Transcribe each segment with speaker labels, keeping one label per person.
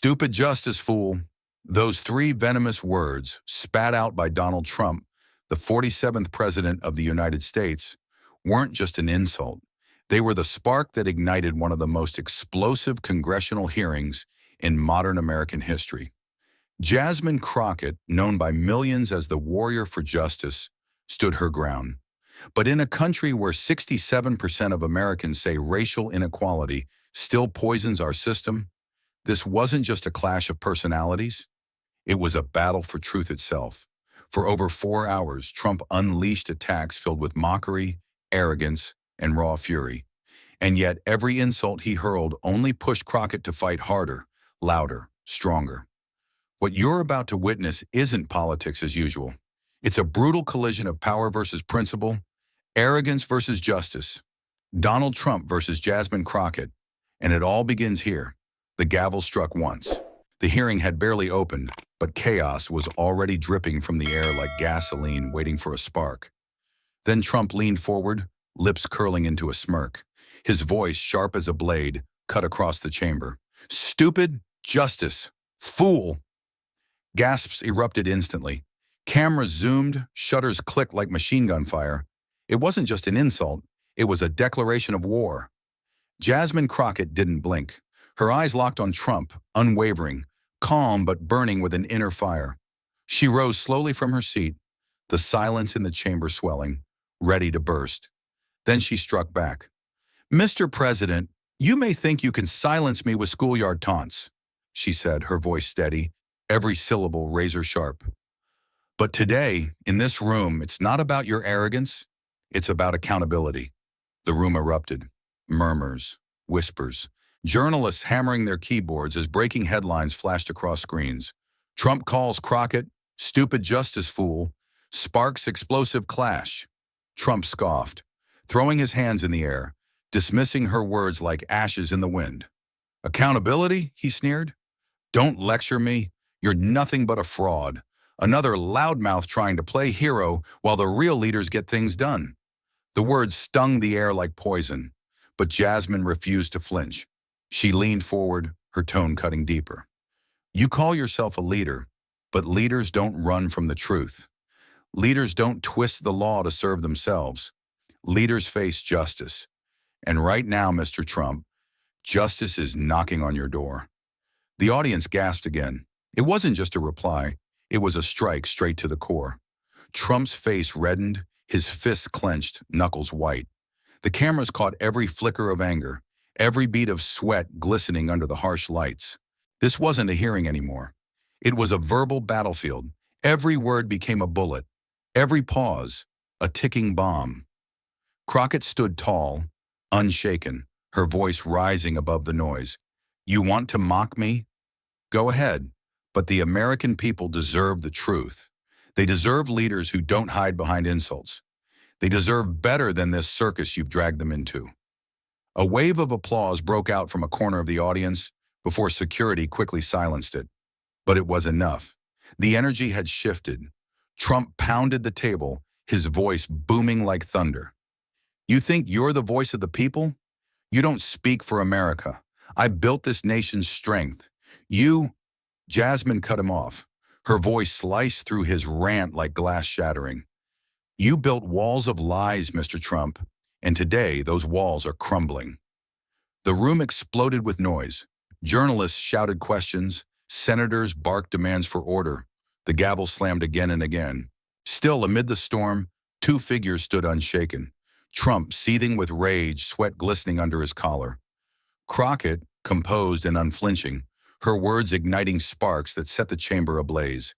Speaker 1: Stupid justice, fool. Those three venomous words, spat out by Donald Trump, the 47th President of the United States, weren't just an insult. They were the spark that ignited one of the most explosive congressional hearings in modern American history. Jasmine Crockett, known by millions as the warrior for justice, stood her ground. But in a country where 67% of Americans say racial inequality still poisons our system, this wasn't just a clash of personalities. It was a battle for truth itself. For over 4 hours, Trump unleashed attacks filled with mockery, arrogance, and raw fury. And yet every insult he hurled only pushed Crockett to fight harder, louder, stronger. What you're about to witness isn't politics as usual. It's a brutal collision of power versus principle, arrogance versus justice, Donald Trump versus Jasmine Crockett. And it all begins here. The gavel struck once. The hearing had barely opened, but chaos was already dripping from the air like gasoline waiting for a spark. Then Trump leaned forward, lips curling into a smirk. His voice, sharp as a blade, cut across the chamber. Stupid justice. Fool. Gasps erupted instantly. Cameras zoomed, shutters clicked like machine gun fire. It wasn't just an insult, it was a declaration of war. Jasmine Crockett didn't blink. Her eyes locked on Trump, unwavering, calm but burning with an inner fire. She rose slowly from her seat, the silence in the chamber swelling, ready to burst. Then she struck back. Mr. President, you may think you can silence me with schoolyard taunts, she said, her voice steady, every syllable razor sharp. But today, in this room, it's not about your arrogance, it's about accountability. The room erupted. Murmurs, whispers, journalists hammering their keyboards as breaking headlines flashed across screens. Trump calls Crockett, stupid justice fool, sparks explosive clash. Trump scoffed, throwing his hands in the air, dismissing her words like ashes in the wind. Accountability, he sneered. Don't lecture me. You're nothing but a fraud. Another loudmouth trying to play hero while the real leaders get things done. The words stung the air like poison, but Jasmine refused to flinch. She leaned forward, her tone cutting deeper. You call yourself a leader, but leaders don't run from the truth. Leaders don't twist the law to serve themselves. Leaders face justice. And right now, Mr. Trump, justice is knocking on your door. The audience gasped again. It wasn't just a reply. It was a strike straight to the core. Trump's face reddened, his fists clenched, knuckles white. The cameras caught every flicker of anger, every bead of sweat glistening under the harsh lights. This wasn't a hearing anymore. It was a verbal battlefield. Every word became a bullet. Every pause, a ticking bomb. Crockett stood tall, unshaken, her voice rising above the noise. You want to mock me? Go ahead. But the American people deserve the truth. They deserve leaders who don't hide behind insults. They deserve better than this circus you've dragged them into. A wave of applause broke out from a corner of the audience before security quickly silenced it. But it was enough. The energy had shifted. Trump pounded the table, his voice booming like thunder. You think you're the voice of the people? You don't speak for America. I built this nation's strength. Jasmine cut him off. Her voice sliced through his rant like glass shattering. You built walls of lies, Mr. Trump, and today those walls are crumbling. The room exploded with noise. Journalists shouted questions. Senators barked demands for order. The gavel slammed again and again. Still, amid the storm, two figures stood unshaken. Trump, seething with rage, sweat glistening under his collar. Crockett, composed and unflinching, her words igniting sparks that set the chamber ablaze.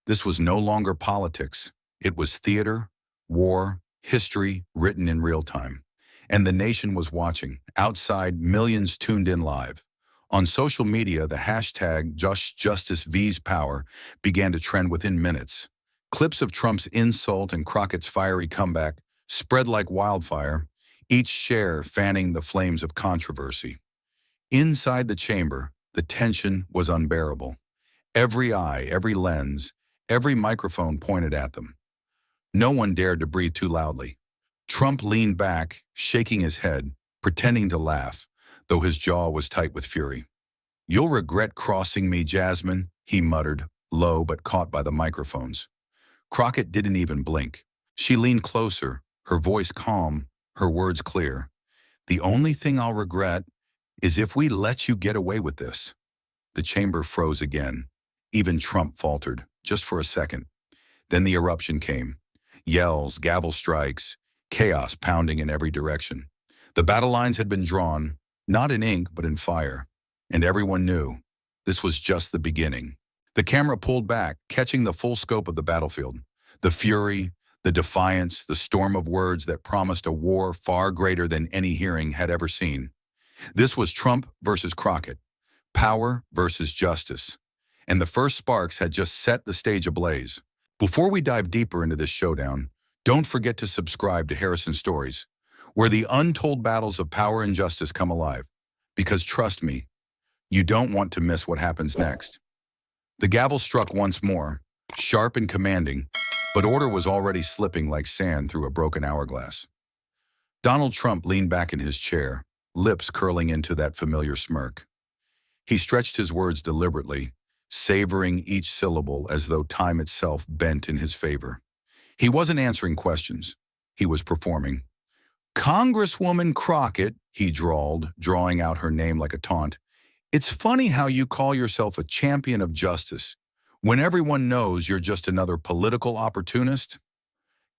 Speaker 1: This was no longer politics. It was theater, war, history written in real time. And the nation was watching. Outside, millions tuned in live. On social media, the hashtag #JustJusticeVsPower began to trend within minutes. Clips of Trump's insult and Crockett's fiery comeback spread like wildfire, each share fanning the flames of controversy. Inside the chamber, the tension was unbearable. Every eye, every lens, every microphone pointed at them. No one dared to breathe too loudly. Trump leaned back, shaking his head, pretending to laugh, though his jaw was tight with fury. "You'll regret crossing me, Jasmine," he muttered, low but caught by the microphones. Crockett didn't even blink. She leaned closer, her voice calm, her words clear. "The only thing I'll regret is if we let you get away with this." The chamber froze again. Even Trump faltered, just for a second. Then the eruption came. Yells, gavel strikes, chaos pounding in every direction. The battle lines had been drawn, not in ink but in fire. And everyone knew this was just the beginning. The camera pulled back, catching the full scope of the battlefield. The fury, the defiance, the storm of words that promised a war far greater than any hearing had ever seen. This was Trump versus Crockett, power versus justice. And the first sparks had just set the stage ablaze. Before we dive deeper into this showdown, don't forget to subscribe to Harrison Stories, where the untold battles of power and justice come alive. Because trust me, you don't want to miss what happens next. The gavel struck once more, sharp and commanding, but order was already slipping like sand through a broken hourglass. Donald Trump leaned back in his chair, lips curling into that familiar smirk. He stretched his words deliberately, savoring each syllable as though time itself bent in his favor. He wasn't answering questions. He was performing. "Congresswoman Crockett," he drawled, drawing out her name like a taunt, "it's funny how you call yourself a champion of justice when everyone knows you're just another political opportunist."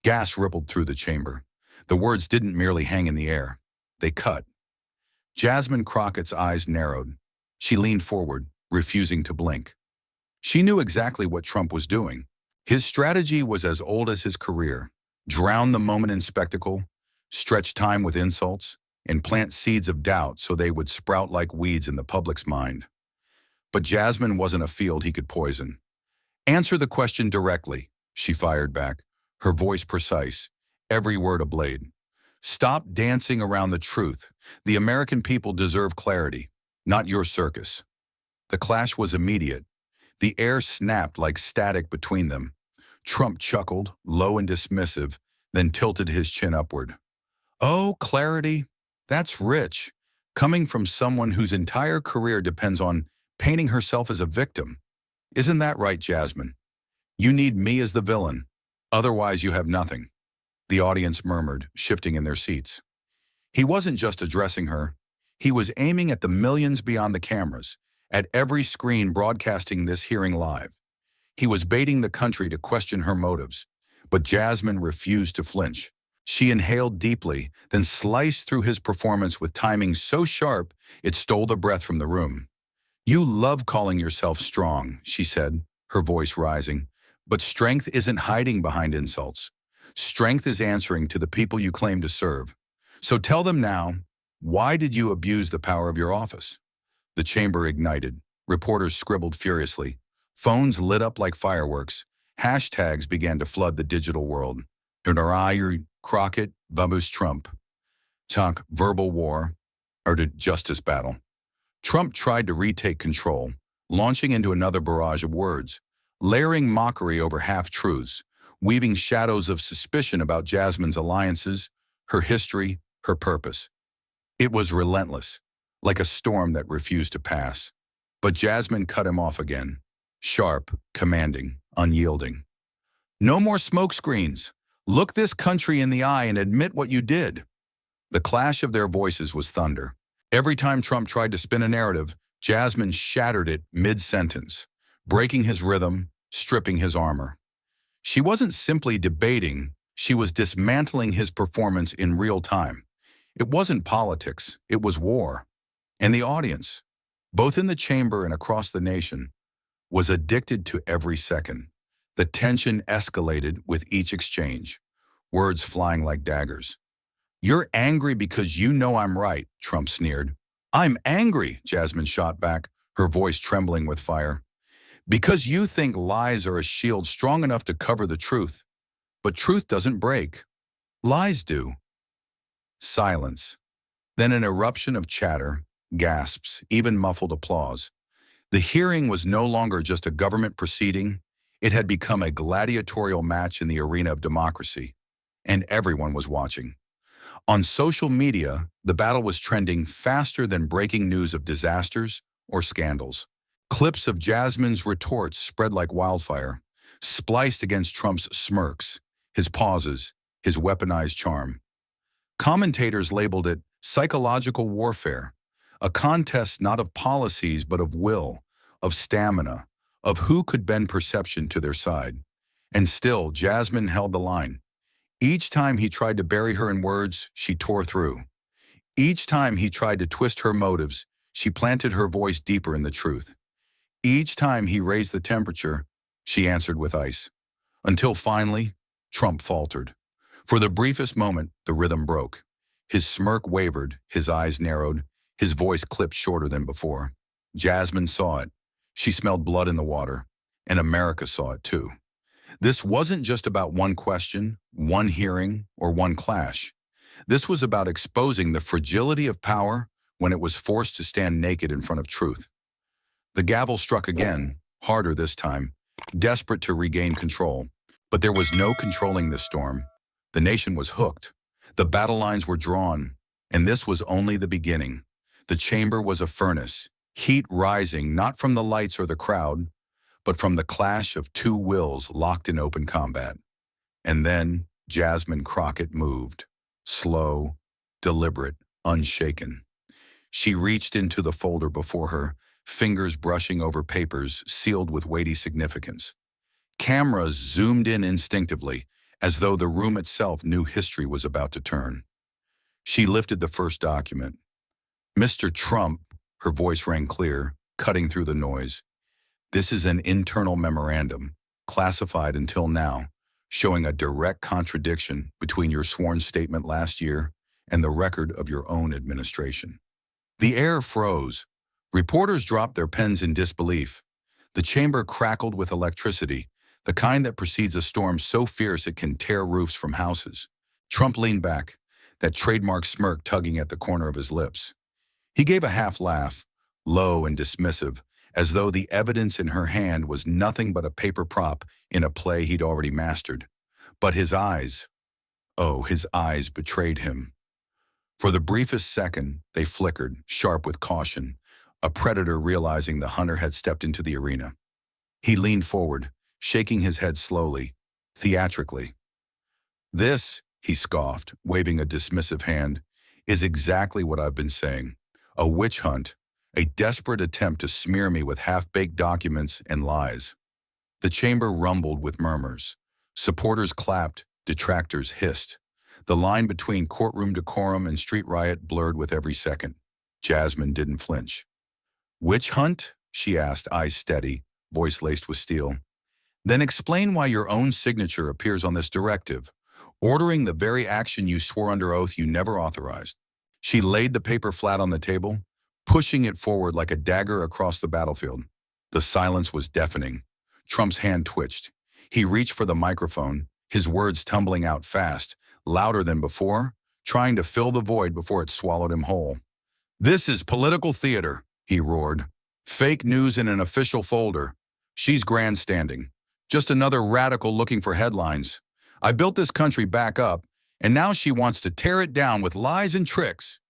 Speaker 1: Gas rippled through the chamber. The words didn't merely hang in the air. They cut. Jasmine Crockett's eyes narrowed. She leaned forward, refusing to blink. She knew exactly what Trump was doing. His strategy was as old as his career: drown the moment in spectacle, stretch time with insults, and plant seeds of doubt so they would sprout like weeds in the public's mind. But Jasmine wasn't a field he could poison. "Answer the question directly," she fired back, her voice precise, every word a blade. "Stop dancing around the truth. The American people deserve clarity, not your circus." The clash was immediate. The air snapped like static between them. Trump chuckled, low and dismissive, then tilted his chin upward. "Oh, clarity? That's rich, coming from someone whose entire career depends on painting herself as a victim. Isn't that right, Jasmine? You need me as the villain. Otherwise, you have nothing." The audience murmured, shifting in their seats. He wasn't just addressing her. He was aiming at the millions beyond the cameras, at every screen broadcasting this hearing live. He was baiting the country to question her motives, but Jasmine refused to flinch. She inhaled deeply, then sliced through his performance with timing so sharp it stole the breath from the room. "You love calling yourself strong," she said, her voice rising, "but strength isn't hiding behind insults. Strength is answering to the people you claim to serve. So tell them now, why did you abuse the power of your office?" The chamber ignited. Reporters scribbled furiously. Phones lit up like fireworks. Hashtags began to flood the digital world. Narrate, Crockett, vs. Trump. Talk verbal war, or the justice battle. Trump tried to retake control, launching into another barrage of words, layering mockery over half-truths, weaving shadows of suspicion about Jasmine's alliances, her history, her purpose. It was relentless, like a storm that refused to pass. But Jasmine cut him off again, sharp, commanding, unyielding. "No more smokescreens. Look this country in the eye and admit what you did." The clash of their voices was thunder. Every time Trump tried to spin a narrative, Jasmine shattered it mid-sentence, breaking his rhythm, stripping his armor. She wasn't simply debating, she was dismantling his performance in real time. It wasn't politics, it was war. And the audience, both in the chamber and across the nation, was addicted to every second. The tension escalated with each exchange, words flying like daggers. "You're angry because you know I'm right," Trump sneered. "I'm angry," Jasmine shot back, her voice trembling with fire. "Because you think lies are a shield strong enough to cover the truth. But truth doesn't break. Lies do." Silence. Then an eruption of chatter, gasps, even muffled applause. The hearing was no longer just a government proceeding. It had become a gladiatorial match in the arena of democracy. And everyone was watching. On social media, the battle was trending faster than breaking news of disasters or scandals. Clips of Jasmine's retorts spread like wildfire, spliced against Trump's smirks, his pauses, his weaponized charm. Commentators labeled it psychological warfare, a contest not of policies but of will, of stamina, of who could bend perception to their side. And still, Jasmine held the line. Each time he tried to bury her in words, she tore through. Each time he tried to twist her motives, she planted her voice deeper in the truth. Each time he raised the temperature, she answered with ice. Until finally, Trump faltered. For the briefest moment, the rhythm broke. His smirk wavered, his eyes narrowed, his voice clipped shorter than before. Jasmine saw it. She smelled blood in the water, and America saw it too. This wasn't just about one question, one hearing, or one clash. This was about exposing the fragility of power when it was forced to stand naked in front of truth. The gavel struck again, harder this time, desperate to regain control. But there was no controlling this storm. The nation was hooked. The battle lines were drawn, and this was only the beginning. The chamber was a furnace, heat rising not from the lights or the crowd, but from the clash of two wills locked in open combat. And then Jasmine Crockett moved, slow, deliberate, unshaken. She reached into the folder before her, fingers brushing over papers sealed with weighty significance. Cameras zoomed in instinctively, as though the room itself knew history was about to turn. She lifted the first document. "Mr. Trump," her voice rang clear, cutting through the noise. "This is an internal memorandum, classified until now, showing a direct contradiction between your sworn statement last year and the record of your own administration." The air froze. Reporters dropped their pens in disbelief. The chamber crackled with electricity, the kind that precedes a storm so fierce it can tear roofs from houses. Trump leaned back, that trademark smirk tugging at the corner of his lips. He gave a half laugh, low and dismissive, as though the evidence in her hand was nothing but a paper prop in a play he'd already mastered. But his eyes, oh, his eyes betrayed him. For the briefest second, they flickered, sharp with caution, a predator realizing the hunter had stepped into the arena. He leaned forward, shaking his head slowly, theatrically. "This," he scoffed, waving a dismissive hand, "is exactly what I've been saying. A witch hunt, a desperate attempt to smear me with half-baked documents and lies." The chamber rumbled with murmurs. Supporters clapped, detractors hissed. The line between courtroom decorum and street riot blurred with every second. Jasmine didn't flinch. "Witch hunt?" she asked, eyes steady, voice laced with steel. "Then explain why your own signature appears on this directive, ordering the very action you swore under oath you never authorized." She laid the paper flat on the table, pushing it forward like a dagger across the battlefield. The silence was deafening. Trump's hand twitched. He reached for the microphone, his words tumbling out fast, louder than before, trying to fill the void before it swallowed him whole. "This is political theater," he roared. "Fake news in an official folder. She's grandstanding. Just another radical looking for headlines. I built this country back up, and now she wants to tear it down with lies and tricks."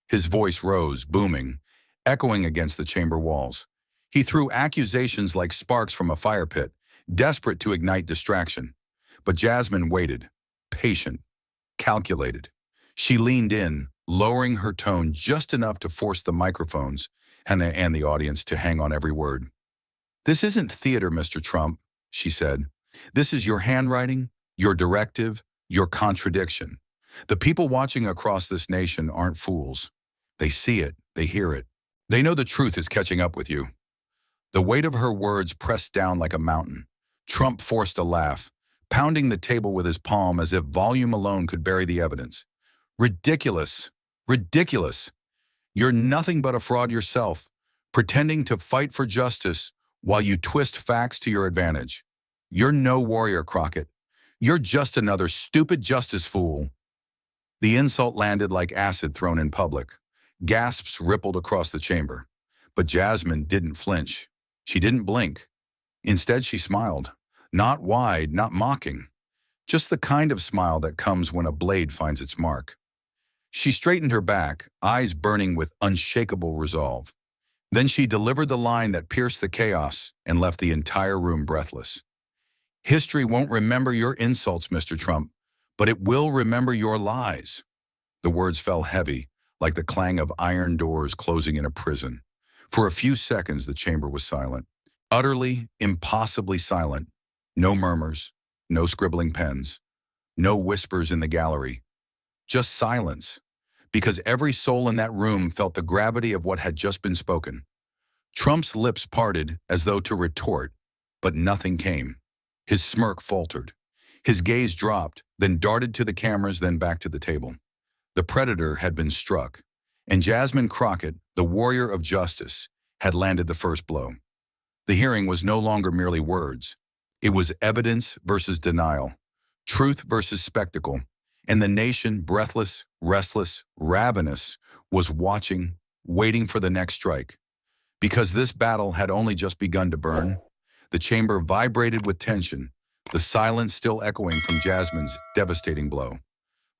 Speaker 1: His voice rose, booming, echoing against the chamber walls. He threw accusations like sparks from a fire pit, desperate to ignite distraction. But Jasmine waited, patient, calculated. She leaned in, lowering her tone just enough to force the microphones and the audience to hang on every word. "This isn't theater, Mr. Trump," she said. "This is your handwriting, your directive, your contradiction. The people watching across this nation aren't fools. They see it, they hear it. They know the truth is catching up with you." The weight of her words pressed down like a mountain. Trump forced a laugh, pounding the table with his palm as if volume alone could bury the evidence. "Ridiculous, ridiculous. You're nothing but a fraud yourself, pretending to fight for justice while you twist facts to your advantage. You're no warrior, Crockett. You're just another stupid justice fool." The insult landed like acid thrown in public. Gasps rippled across the chamber. But Jasmine didn't flinch. She didn't blink. Instead, she smiled. Not wide, not mocking. Just the kind of smile that comes when a blade finds its mark. She straightened her back, eyes burning with unshakable resolve. Then she delivered the line that pierced the chaos and left the entire room breathless. History won't remember your insults, Mr. Trump, but it will remember your lies. The words fell heavy, like the clang of iron doors closing in a prison. For a few seconds, the chamber was silent. Utterly, impossibly silent. No murmurs, no scribbling pens, no whispers in the gallery. Just silence, because every soul in that room felt the gravity of what had just been spoken. Trump's lips parted as though to retort, but nothing came. His smirk faltered. His gaze dropped, then darted to the cameras, then back to the table. The predator had been struck, and Jasmine Crockett, the warrior of justice, had landed the first blow. The hearing was no longer merely words. It was evidence versus denial, truth versus spectacle, and the nation, breathless, restless, ravenous, was watching, waiting for the next strike. Because this battle had only just begun to burn, the chamber vibrated with tension, the silence still echoing from Jasmine's devastating blow.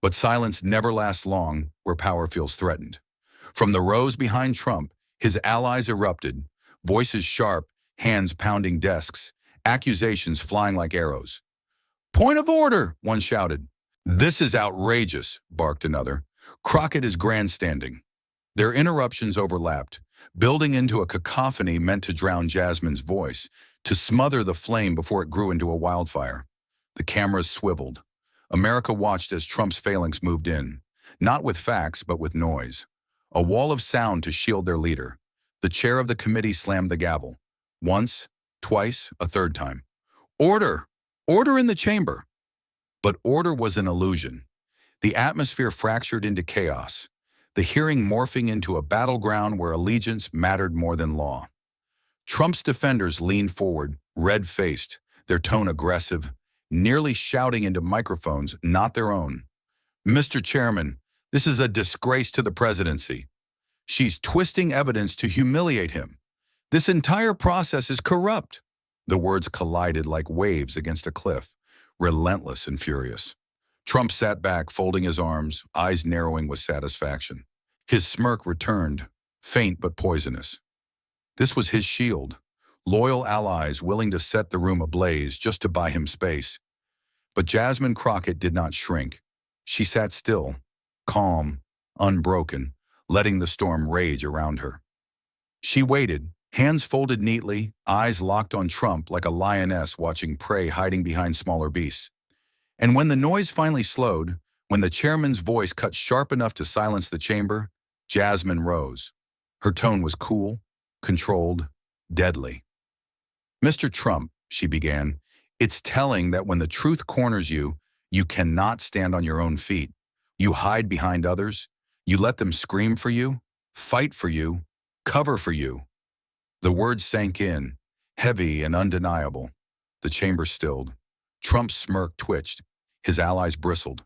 Speaker 1: But silence never lasts long where power feels threatened. From the rows behind Trump, his allies erupted, voices sharp, hands pounding desks, accusations flying like arrows. "Point of order," one shouted. "This is outrageous," barked another. "Crockett is grandstanding." Their interruptions overlapped, building into a cacophony meant to drown Jasmine's voice, to smother the flame before it grew into a wildfire. The cameras swiveled. America watched as Trump's phalanx moved in, not with facts, but with noise. A wall of sound to shield their leader. The chair of the committee slammed the gavel. Once, twice, a third time. "Order! Order in the chamber!" But order was an illusion. The atmosphere fractured into chaos, the hearing morphing into a battleground where allegiance mattered more than law. Trump's defenders leaned forward, red-faced, their tone aggressive, nearly shouting into microphones not their own. "Mr. Chairman, this is a disgrace to the presidency. She's twisting evidence to humiliate him. This entire process is corrupt." The words collided like waves against a cliff, relentless and furious. Trump sat back, folding his arms, eyes narrowing with satisfaction. His smirk returned, faint but poisonous. This was his shield, loyal allies willing to set the room ablaze just to buy him space. But Jasmine Crockett did not shrink. She sat still, calm, unbroken, letting the storm rage around her. She waited, hands folded neatly, eyes locked on Trump like a lioness watching prey hiding behind smaller beasts. And when the noise finally slowed, when the chairman's voice cut sharp enough to silence the chamber, Jasmine rose. Her tone was cool, controlled, deadly. "Mr. Trump," she began, "it's telling that when the truth corners you, you cannot stand on your own feet. You hide behind others. You let them scream for you, fight for you, cover for you." The words sank in, heavy and undeniable. The chamber stilled. Trump's smirk twitched. His allies bristled.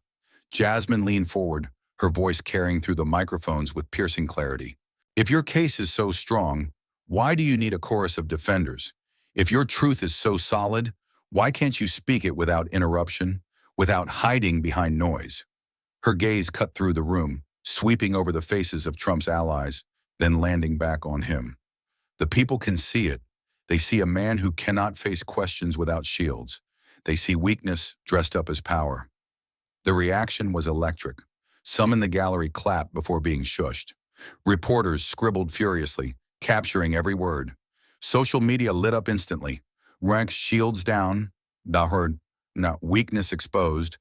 Speaker 1: Jasmine leaned forward, her voice carrying through the microphones with piercing clarity. "If your case is so strong, why do you need a chorus of defenders? If your truth is so solid, why can't you speak it without interruption, without hiding behind noise?" Her gaze cut through the room, sweeping over the faces of Trump's allies, then landing back on him. The people can see it. They see a man who cannot face questions without shields. They see weakness dressed up as power. The reaction was electric. Some in the gallery clapped before being shushed. Reporters scribbled furiously, capturing every word. Social media lit up instantly. Ranks shields down, weakness exposed,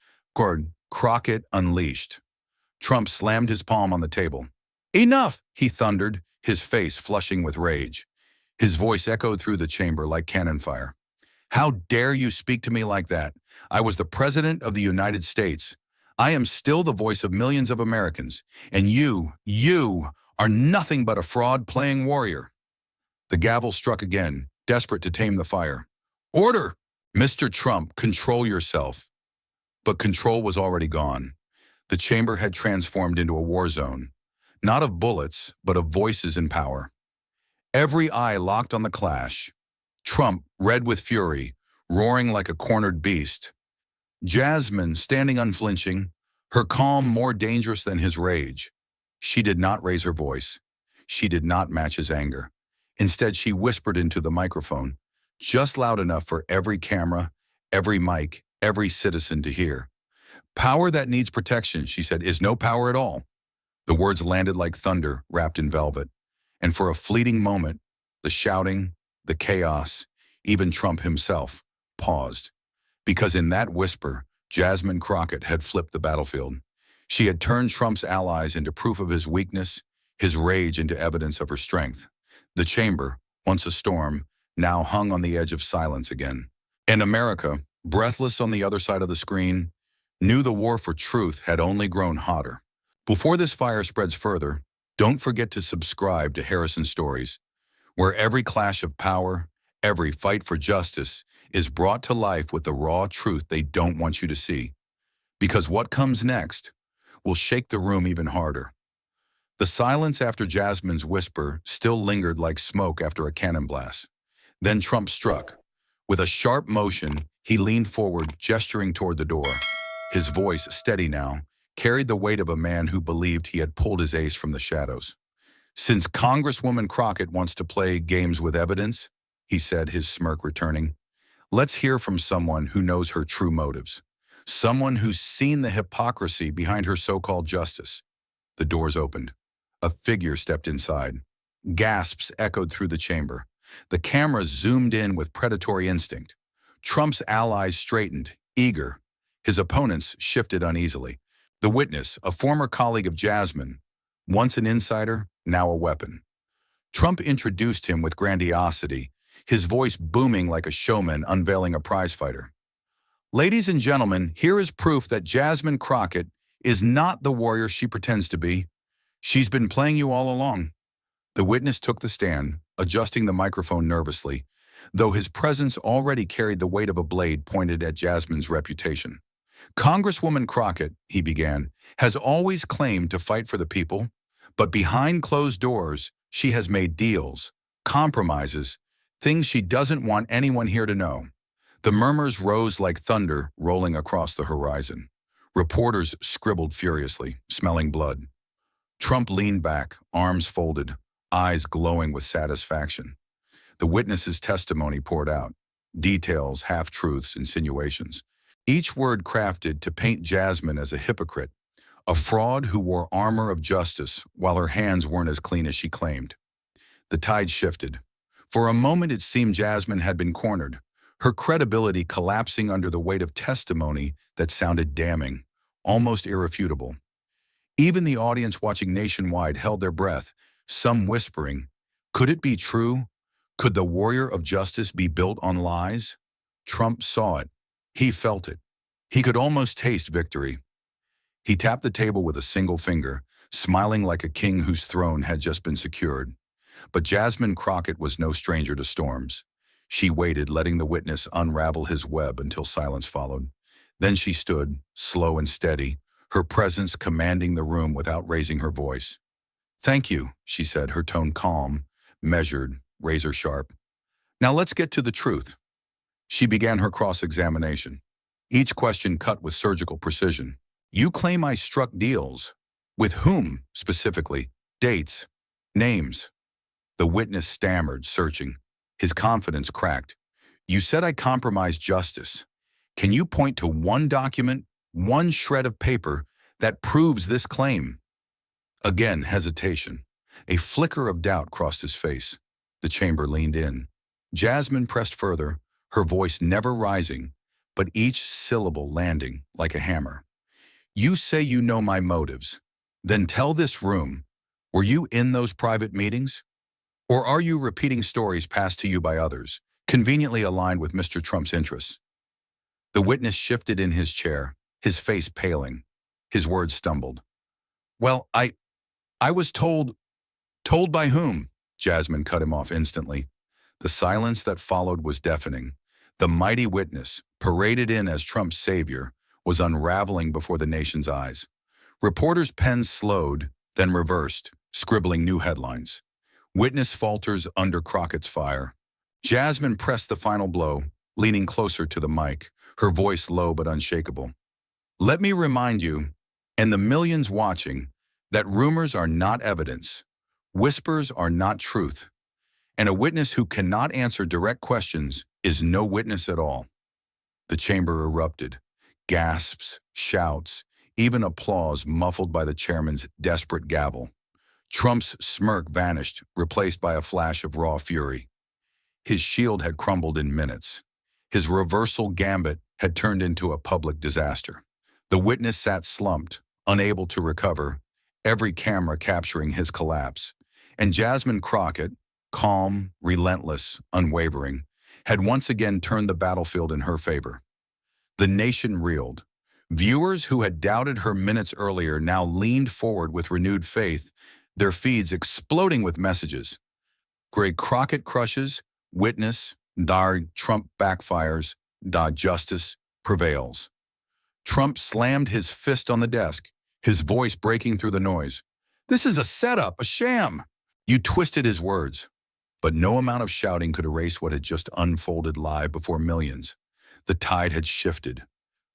Speaker 1: Crockett unleashed. Trump slammed his palm on the table. "Enough!" he thundered, his face flushing with rage. His voice echoed through the chamber like cannon fire. "How dare you speak to me like that? I was the President of the United States. I am still the voice of millions of Americans. And you are nothing but a fraud playing warrior." The gavel struck again, desperate to tame the fire. "Order! Mr. Trump, control yourself." But control was already gone. The chamber had transformed into a war zone, not of bullets, but of voices in power. Every eye locked on the clash. Trump, red with fury, roaring like a cornered beast. Jasmine, standing unflinching, her calm more dangerous than his rage. She did not raise her voice. She did not match his anger. Instead, she whispered into the microphone, just loud enough for every camera, every mic, every citizen to hear. Power that needs protection, she said, is no power at all. The words landed like thunder wrapped in velvet. And for a fleeting moment, the shouting, the chaos, even Trump himself, paused. Because in that whisper, Jasmine Crockett had flipped the battlefield. She had turned Trump's allies into proof of his weakness, his rage into evidence of her strength. The chamber, once a storm, now hung on the edge of silence again. And America, breathless on the other side of the screen, knew the war for truth had only grown hotter. Before this fire spreads further, don't forget to subscribe to Harrison Stories, where every clash of power, every fight for justice, is brought to life with the raw truth they don't want you to see. Because what comes next will shake the room even harder. The silence after Jasmine's whisper still lingered like smoke after a cannon blast. Then Trump struck. With a sharp motion, he leaned forward, gesturing toward the door. His voice, steady now, carried the weight of a man who believed he had pulled his ace from the shadows. "Since Congresswoman Crockett wants to play games with evidence," he said, his smirk returning, "let's hear from someone who knows her true motives. Someone who's seen the hypocrisy behind her so-called justice." The doors opened. A figure stepped inside. Gasps echoed through the chamber. The cameras zoomed in with predatory instinct. Trump's allies straightened, eager. His opponents shifted uneasily. The witness, a former colleague of Jasmine, once an insider, now a weapon. Trump introduced him with grandiosity, his voice booming like a showman unveiling a prizefighter. "Ladies and gentlemen, here is proof that Jasmine Crockett is not the warrior she pretends to be. She's been playing you all along." The witness took the stand, adjusting the microphone nervously, though his presence already carried the weight of a blade pointed at Jasmine's reputation. "Congresswoman Crockett," he began, "has always claimed to fight for the people, but behind closed doors, she has made deals, compromises, things she doesn't want anyone here to know." The murmurs rose like thunder rolling across the horizon. Reporters scribbled furiously, smelling blood. Trump leaned back, arms folded, eyes glowing with satisfaction. The witness's testimony poured out. Details, half-truths, insinuations. Each word crafted to paint Jasmine as a hypocrite, a fraud who wore armor of justice while her hands weren't as clean as she claimed. The tide shifted. For a moment it seemed Jasmine had been cornered, her credibility collapsing under the weight of testimony that sounded damning, almost irrefutable. Even the audience watching nationwide held their breath, some whispering, could it be true? Could the warrior of justice be built on lies? Trump saw it. He felt it. He could almost taste victory. He tapped the table with a single finger, smiling like a king whose throne had just been secured. But Jasmine Crockett was no stranger to storms. She waited, letting the witness unravel his web until silence followed. Then she stood, slow and steady, her presence commanding the room without raising her voice. "Thank you," she said, her tone calm, measured, razor sharp. "Now let's get to the truth." She began her cross-examination, each question cut with surgical precision. "You claim I struck deals. With whom, specifically? Dates? Names?" The witness stammered, searching. His confidence cracked. "You said I compromised justice. Can you point to one document, one shred of paper that proves this claim?" Again, hesitation. A flicker of doubt crossed his face. The chamber leaned in. Jasmine pressed further, her voice never rising, but each syllable landing like a hammer. "You say you know my motives. Then tell this room, were you in those private meetings? Or are you repeating stories passed to you by others, conveniently aligned with Mr. Trump's interests?" The witness shifted in his chair, his face paling. His words stumbled. "Well, I was told." "Told by whom?" Jasmine cut him off instantly. The silence that followed was deafening. The mighty witness, paraded in as Trump's savior, was unraveling before the nation's eyes. Reporters' pens slowed, then reversed, scribbling new headlines. Witness falters under Crockett's fire. Jasmine pressed the final blow, leaning closer to the mic, her voice low but unshakable. "Let me remind you, and the millions watching, that rumors are not evidence. Whispers are not truth. And a witness who cannot answer direct questions is no witness at all. The chamber erupted. Gasps, shouts, even applause muffled by the chairman's desperate gavel. Trump's smirk vanished, replaced by a flash of raw fury. His shield had crumbled in minutes. His reversal gambit had turned into a public disaster. The witness sat slumped, unable to recover, every camera capturing his collapse. And Jasmine Crockett, calm, relentless, unwavering, had once again turned the battlefield in her favor. The nation reeled. Viewers who had doubted her minutes earlier now leaned forward with renewed faith, their feeds exploding with messages. Greg Crockett crushes, witness, Trump backfires, justice prevails. Trump slammed his fist on the desk, his voice breaking through the noise. This is a setup, a sham. You twisted his words. But no amount of shouting could erase what had just unfolded live before millions. The tide had shifted.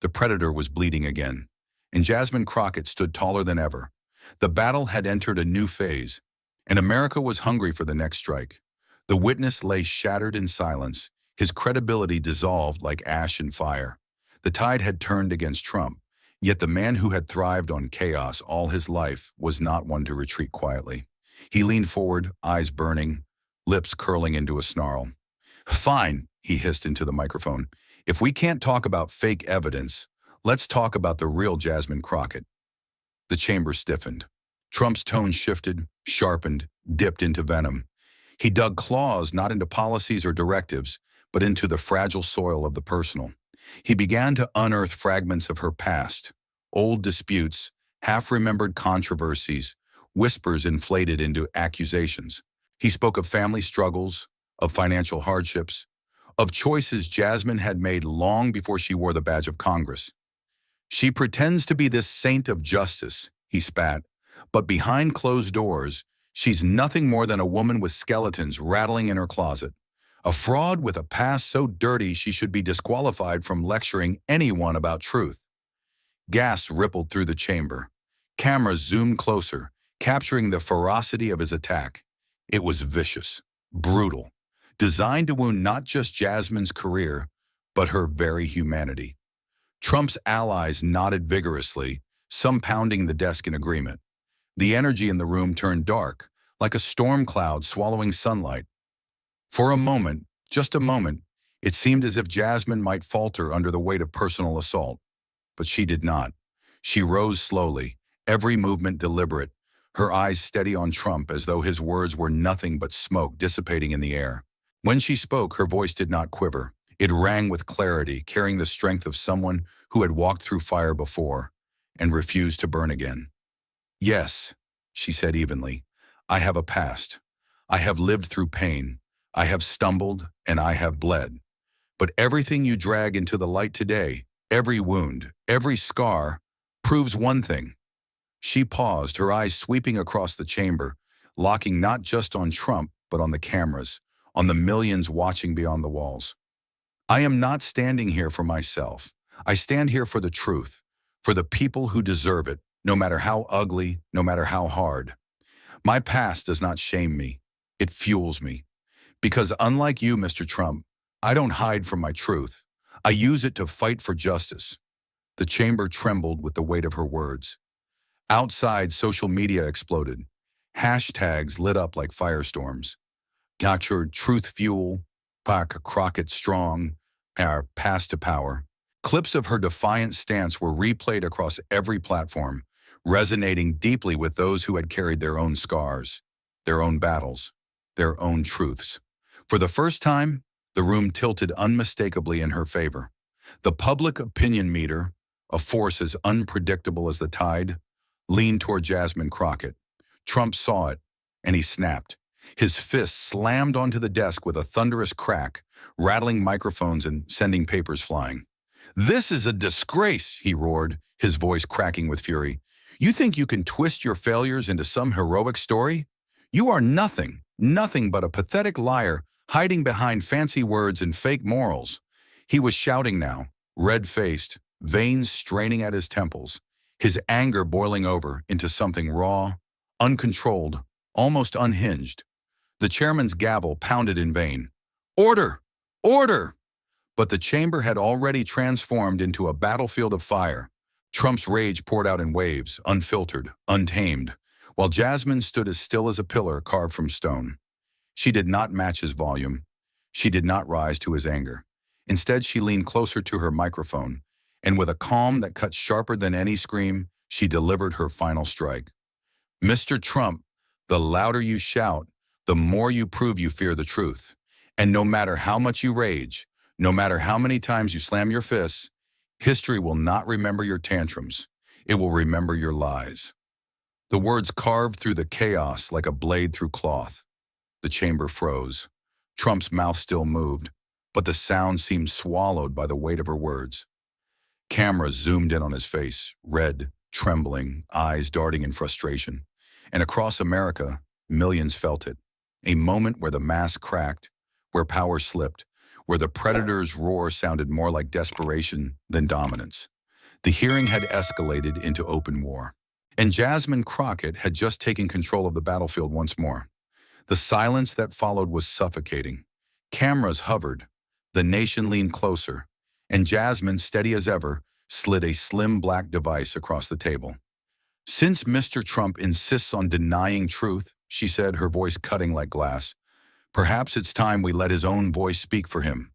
Speaker 1: The predator was bleeding again, and Jasmine Crockett stood taller than ever. The battle had entered a new phase, and America was hungry for the next strike. The witness lay shattered in silence, his credibility dissolved like ash in fire. The tide had turned against Trump, yet the man who had thrived on chaos all his life was not one to retreat quietly. He leaned forward, eyes burning, lips curling into a snarl. Fine, he hissed into the microphone. If we can't talk about fake evidence, let's talk about the real Jasmine Crockett. The chamber stiffened. Trump's tone shifted, sharpened, dipped into venom. He dug claws not into policies or directives, but into the fragile soil of the personal. He began to unearth fragments of her past, old disputes, half-remembered controversies, whispers inflated into accusations. He spoke of family struggles, of financial hardships, of choices Jasmine had made long before she wore the badge of Congress. She pretends to be this saint of justice, he spat, but behind closed doors, she's nothing more than a woman with skeletons rattling in her closet. A fraud with a past so dirty she should be disqualified from lecturing anyone about truth. Gas rippled through the chamber. Cameras zoomed closer, capturing the ferocity of his attack. It was vicious, brutal, designed to wound not just Jasmine's career, but her very humanity. Trump's allies nodded vigorously, some pounding the desk in agreement. The energy in the room turned dark, like a storm cloud swallowing sunlight. For a moment, just a moment, it seemed as if Jasmine might falter under the weight of personal assault. But she did not. She rose slowly, every movement deliberate, her eyes steady on Trump as though his words were nothing but smoke dissipating in the air. When she spoke, her voice did not quiver. It rang with clarity, carrying the strength of someone who had walked through fire before and refused to burn again. Yes, she said evenly, I have a past. I have lived through pain. I have stumbled and I have bled. But everything you drag into the light today, every wound, every scar, proves one thing. She paused, her eyes sweeping across the chamber, locking not just on Trump, but on the cameras, on the millions watching beyond the walls. I am not standing here for myself. I stand here for the truth, for the people who deserve it, no matter how ugly, no matter how hard. My past does not shame me. It fuels me. Because unlike you, Mr. Trump, I don't hide from my truth. I use it to fight for justice. The chamber trembled with the weight of her words. Outside, social media exploded. Hashtags lit up like firestorms. Captured truth fuel, Crockett strong, our past to power. Clips of her defiant stance were replayed across every platform, resonating deeply with those who had carried their own scars, their own battles, their own truths. For the first time, the room tilted unmistakably in her favor. The public opinion meter, a force as unpredictable as the tide, leaned toward Jasmine Crockett. Trump saw it, and he snapped. His fist slammed onto the desk with a thunderous crack, rattling microphones and sending papers flying. This is a disgrace, he roared, his voice cracking with fury. You think you can twist your failures into some heroic story? You are nothing, nothing but a pathetic liar hiding behind fancy words and fake morals. He was shouting now, red-faced, veins straining at his temples, his anger boiling over into something raw, uncontrolled, almost unhinged. The chairman's gavel pounded in vain. Order! Order! But the chamber had already transformed into a battlefield of fire. Trump's rage poured out in waves, unfiltered, untamed, while Jasmine stood as still as a pillar carved from stone. She did not match his volume. She did not rise to his anger. Instead, she leaned closer to her microphone, and with a calm that cut sharper than any scream, she delivered her final strike. Mr. Trump, the louder you shout, the more you prove you fear the truth. And no matter how much you rage, no matter how many times you slam your fists, history will not remember your tantrums. It will remember your lies. The words carved through the chaos like a blade through cloth. The chamber froze. Trump's mouth still moved, but the sound seemed swallowed by the weight of her words. Cameras zoomed in on his face, red, trembling, eyes darting in frustration. And across America, millions felt it. A moment where the mask cracked, where power slipped, where the predator's roar sounded more like desperation than dominance. The hearing had escalated into open war. And Jasmine Crockett had just taken control of the battlefield once more. The silence that followed was suffocating. Cameras hovered. The nation leaned closer. And Jasmine, steady as ever, slid a slim black device across the table. Since Mr. Trump insists on denying truth, she said, her voice cutting like glass, perhaps it's time we let his own voice speak for him.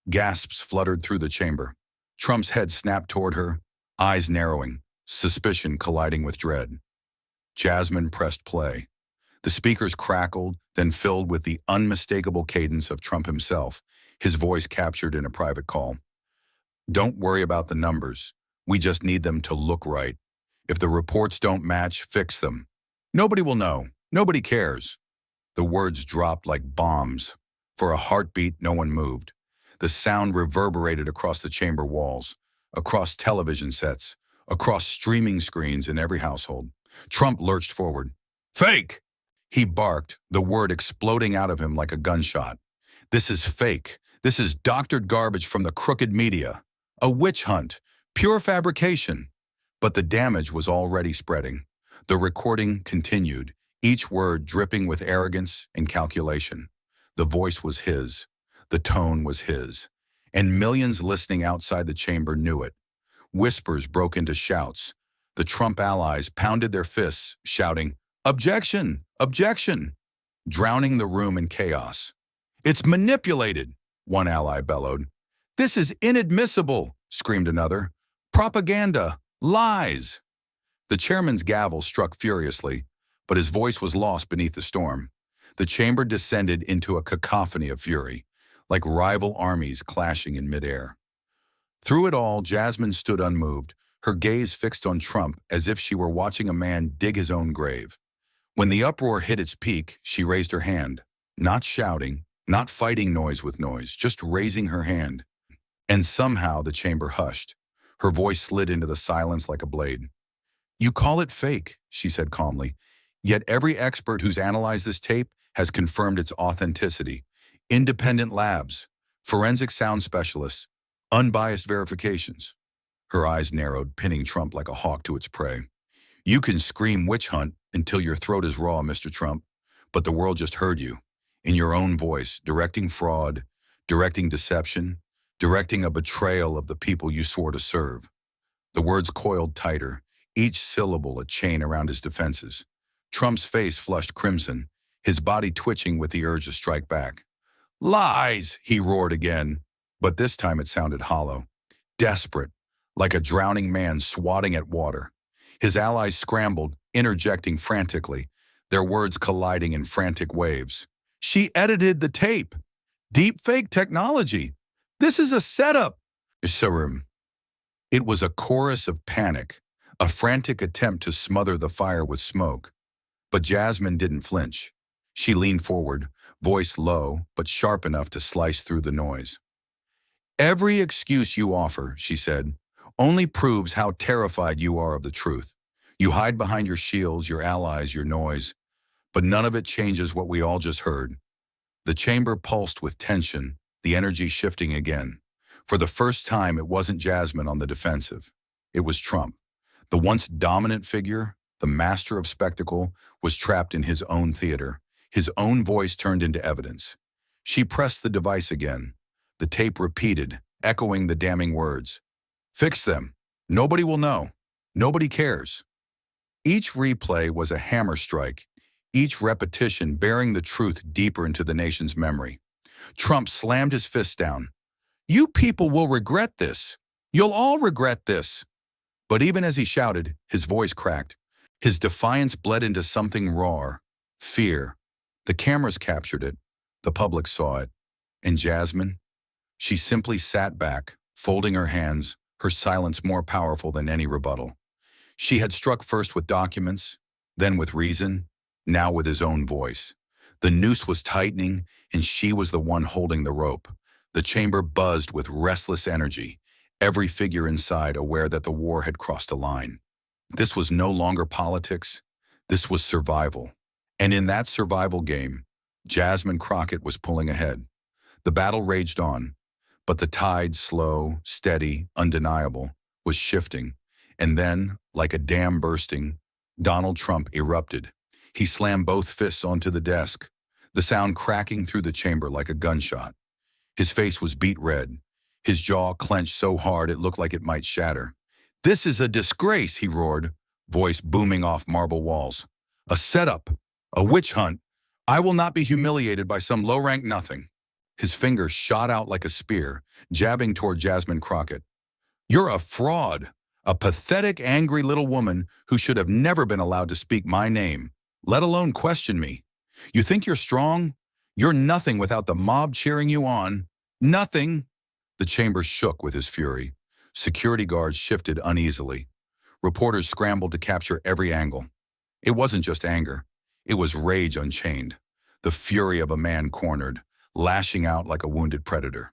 Speaker 1: Gasps fluttered through the chamber. Trump's head snapped toward her, eyes narrowing, suspicion colliding with dread. Jasmine pressed play. The speakers crackled, then filled with the unmistakable cadence of Trump himself, his voice captured in a private call. Don't worry about the numbers. We just need them to look right. If the reports don't match, fix them. Nobody will know. Nobody cares. The words dropped like bombs. For a heartbeat, no one moved. The sound reverberated across the chamber walls, across television sets, across streaming screens in every household. Trump lurched forward. Fake! He barked, the word exploding out of him like a gunshot. This is fake. This is doctored garbage from the crooked media. A witch hunt. Pure fabrication. But the damage was already spreading. The recording continued, each word dripping with arrogance and calculation. The voice was his. The tone was his. And millions listening outside the chamber knew it. Whispers broke into shouts. The Trump allies pounded their fists, shouting, "Objection! Objection!" drowning the room in chaos. "It's manipulated," one ally bellowed. "This is inadmissible," screamed another. "Propaganda! Lies!" The chairman's gavel struck furiously, but his voice was lost beneath the storm. The chamber descended into a cacophony of fury, like rival armies clashing in midair. Through it all, Jasmine stood unmoved, her gaze fixed on Trump as if she were watching a man dig his own grave. When the uproar hit its peak, she raised her hand, not shouting, not fighting noise with noise, just raising her hand. And somehow the chamber hushed. Her voice slid into the silence like a blade. "You call it fake," she said calmly, "yet every expert who's analyzed this tape has confirmed its authenticity. Independent labs, forensic sound specialists, unbiased verifications." Her eyes narrowed, pinning Trump like a hawk to its prey. "You can scream witch hunt until your throat is raw, Mr. Trump, but the world just heard you, in your own voice, directing fraud, directing deception, directing a betrayal of the people you swore to serve." The words coiled tighter, each syllable a chain around his defenses. Trump's face flushed crimson, his body twitching with the urge to strike back. "Lies!" he roared again, but this time it sounded hollow, desperate, like a drowning man swatting at water. His allies scrambled, interjecting frantically, their words colliding in frantic waves. "She edited the tape! Deep fake technology! This is a setup!" Isarim. It was a chorus of panic, a frantic attempt to smother the fire with smoke. But Jasmine didn't flinch. She leaned forward, voice low but sharp enough to slice through the noise. "Every excuse you offer," she said, "only proves how terrified you are of the truth. You hide behind your shields, your allies, your noise, but none of it changes what we all just heard." The chamber pulsed with tension, the energy shifting again. For the first time, it wasn't Jasmine on the defensive. It was Trump. The once dominant figure, the master of spectacle, was trapped in his own theater, His own voice turned into evidence. She pressed the device again. The tape repeated, echoing the damning words. Fix them. Nobody will know. Nobody cares. Each replay was a hammer strike, each repetition bearing the truth deeper into the nation's memory. Trump slammed his fist down. You people will regret this. You'll all regret this. But even as he shouted, his voice cracked. His defiance bled into something raw, fear. The cameras captured it. The public saw it. And Jasmine? She simply sat back, folding her hands, her silence more powerful than any rebuttal. She had struck first with documents, then with reason, now with his own voice. The noose was tightening, and she was the one holding the rope. The chamber buzzed with restless energy, every figure inside aware that the war had crossed a line. This was no longer politics. This was survival. And in that survival game, Jasmine Crockett was pulling ahead. The battle raged on, but the tide, slow, steady, undeniable, was shifting. And then, like a dam bursting, Donald Trump erupted. He slammed both fists onto the desk, the sound cracking through the chamber like a gunshot. His face was beet red, his jaw clenched so hard it looked like it might shatter. This is a disgrace, he roared, voice booming off marble walls. A setup, a witch hunt. I will not be humiliated by some low-rank nothing. His fingers shot out like a spear, jabbing toward Jasmine Crockett. You're a fraud, a pathetic, angry little woman who should have never been allowed to speak my name, let alone question me. You think you're strong? You're nothing without the mob cheering you on. Nothing. The chamber shook with his fury. Security guards shifted uneasily. Reporters scrambled to capture every angle. It wasn't just anger. It was rage unchained, the fury of a man cornered, lashing out like a wounded predator.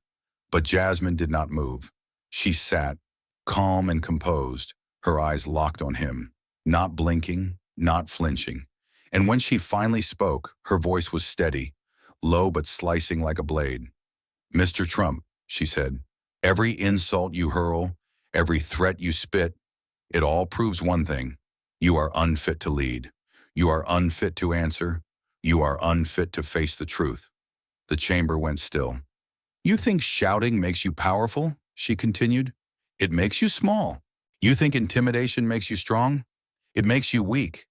Speaker 1: But Jasmine did not move. She sat, calm and composed, her eyes locked on him, not blinking, not flinching. And when she finally spoke, her voice was steady, low but slicing like a blade. Mr. Trump, she said, every insult you hurl, every threat you spit, it all proves one thing. You are unfit to lead. You are unfit to answer. You are unfit to face the truth. The chamber went still. You think shouting makes you powerful? She continued. It makes you small. You think intimidation makes you strong? It makes you weak.